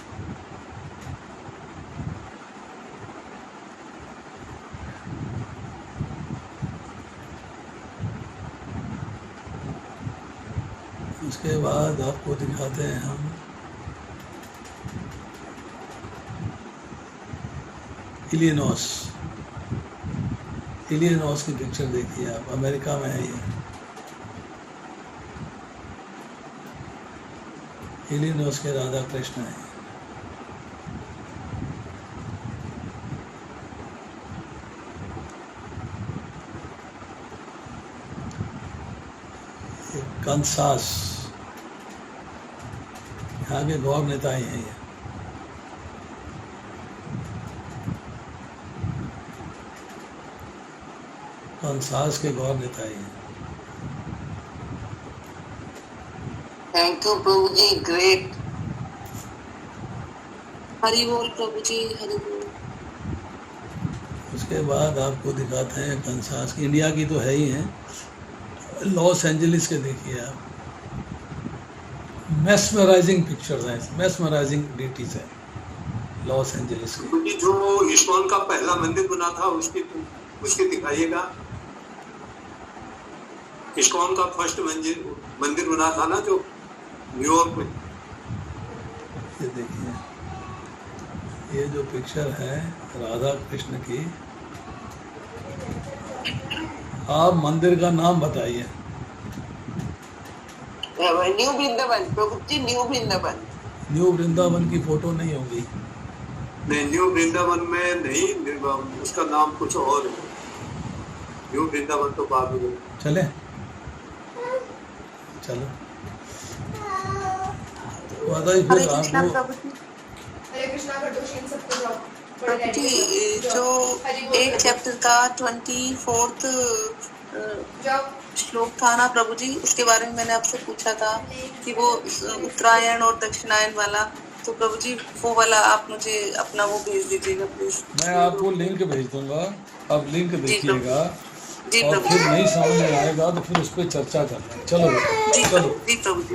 उसके बाद आपको दिखाते हैं हम इलिनॉस की पिक्चर देखिए आप, अमेरिका में है ये। इलिनॉस के राधा कृष्ण है। कंसास, यहाँ के गौर नेता ही हैं ये। कंसास के गौर नेता ही हैं। थैंक यू प्रभु जी, ग्रेट। हरि बोल प्रभु जी, हरि बोल। उसके बाद आपको दिखाते हैं कंसास की, इंडिया की तो है ही है, लॉस एंजलिस के देखिए आप। मेस्मराइजिंग पिक्चर्स हैं, मेस्मराइजिंग ब्यूटीज है लॉस एंजलिस की। क्योंकि जो इस्कॉन का पहला मंदिर बना था उसके दिखाइएगा। इस्कॉन का फर्स्ट मंदिर बना था ना जो न्यूयॉर्क में। ये देखिए, ये जो पिक्चर है राधा कृष्ण की, आप मंदिर का नाम बताइए। न्यू वृंदावन प्रभु जी, न्यू वृंदावन। न्यू वृंदावन की फोटो नहीं होगी। नहीं, न्यू वृंदावन में नहीं, उसका नाम कुछ और है। न्यू वृंदावन तो बाद में। चले चलो बताइए फिर आपको। हरे कृष्णा कर दो शीन सबको जाओ। प्रभु जी, जो एक चैप्टर का 24th जाओ। श्लोक था ना प्रभु जी, उसके बारे में मैंने आपसे पूछा था कि वो उत्तरायण और दक्षिणायन वाला, तो प्रभु जी वो वाला आप मुझे अपना वो भेज दीजिएगा प्लीज। मैं आपको लिंक भेज दूंगा, आप लिंक देखिएगा जी और प्रभु फिर जी। नहीं समझ में आएगा तो फिर उस पर चर्चा करना है। चलो जी चलो, जी प्रभु जी।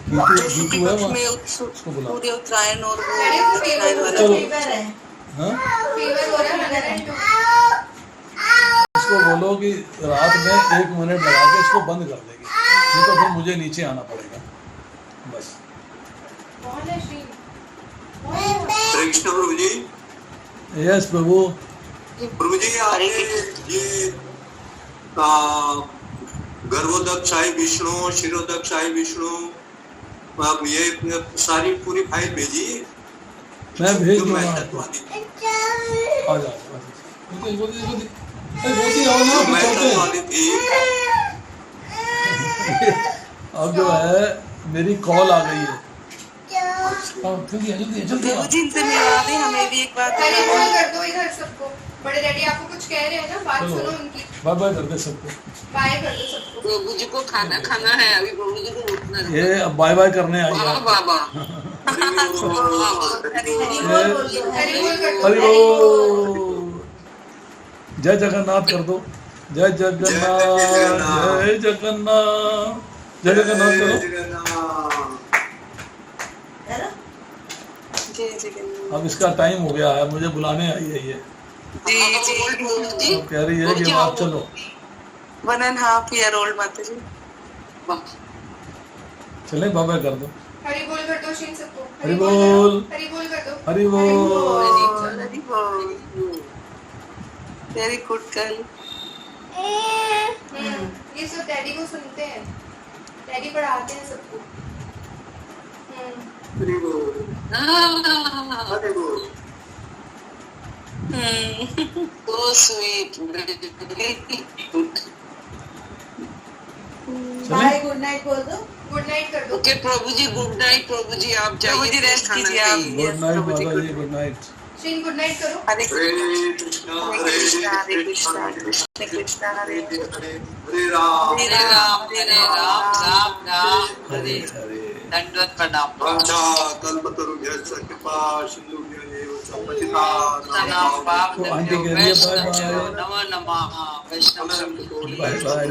जैसे जीतू है दीपक वहाँ, में उसको बुलाओ। सूर्य उत्तरायण और वो डैडी को दक्षिणायन वाला। चलो। फीवर है। हाँ? फीवर हो रहा है 102। इसको बोलो कि रात में 1 मिनट लगा के इसको बंद कर देगी, नहीं तो फिर मुझे नीचे आना पड़ेगा बस। कौन है श्री? हरे कृष्ण प्रभु जी। यस प्रभु। प्रभु जी, आपने ये गर्भोदक साई विष्णु, शिरोदक साई विष्णु, आप ये सारी पूरी फाइल भेजी। मैं भेज जो दूंगा मैं आपको। तत्वादी आ जाओ आओ ना, जो मैं चलते हैं। तत्वादी थी। अब जो है मेरी कॉल आ गई है। जल्दी जल्दी प्रभु जी इनसे मिलवा दें, हमें भी एक बार हरे बोल कर दो इधर सबको। बड़े डैडी आपको कुछ कह रहे हैं ना, बात चलो। सुनो उनकी। बाय बाय कर दे सबको। बाय कर दो सबको। प्रभु जी को खाना खाना है अभी, प्रभु जी को उठना है। ये अब बाय बाय करने आई वाह है। वाह वाह। हरि बोल कर दो। हरि बोल। जय जगन्नाथ कर दो। जय जगन्नाथ, जय जगन्नाथ, जय जगन्नाथ करो। जय जगन्नाथ। अब इसका टाइम हो गया है, मुझे बुलाने आई है ये। जी जी। अब कह रही है कि आप चलो। 1.5 year old माता जी। चले बाय बाय कर दो। हरि बोल कर दो शीन सबको। हरि बोल। हरि बोल कर दो। हरि बोल। हरि बोल। Very good girl. ये सब डैडी को सुनते हैं, डैडी पढ़ाते हैं सबको। हरि बोल, हरि बोल। So sweet. चले गुड नाइट बोल दो। गुड नाइट कर दो। ओके प्रभु जी, गुड नाइट प्रभु जी, आप प्रभु जी जाइए रेस्ट खाना कीजिए आप। खाइए। गुड नाइट बाबा जी, गुड नाइट। शीन गुड नाइट करो। हरे हरे कृष्णा, हरे कृष्णा, कृष्ण कृष्ण हरे हरे राम, हरे राम, राम राम हरे हरे। दंडवत प्रणाम। वाञ्छा कल्पतरुभ्यश्च कृपा सिन्धुभ्यः एव च पतितानां पाप तो आंटी कह रही है बाय बाय। नमो नमः वैष्णव बाय बाय।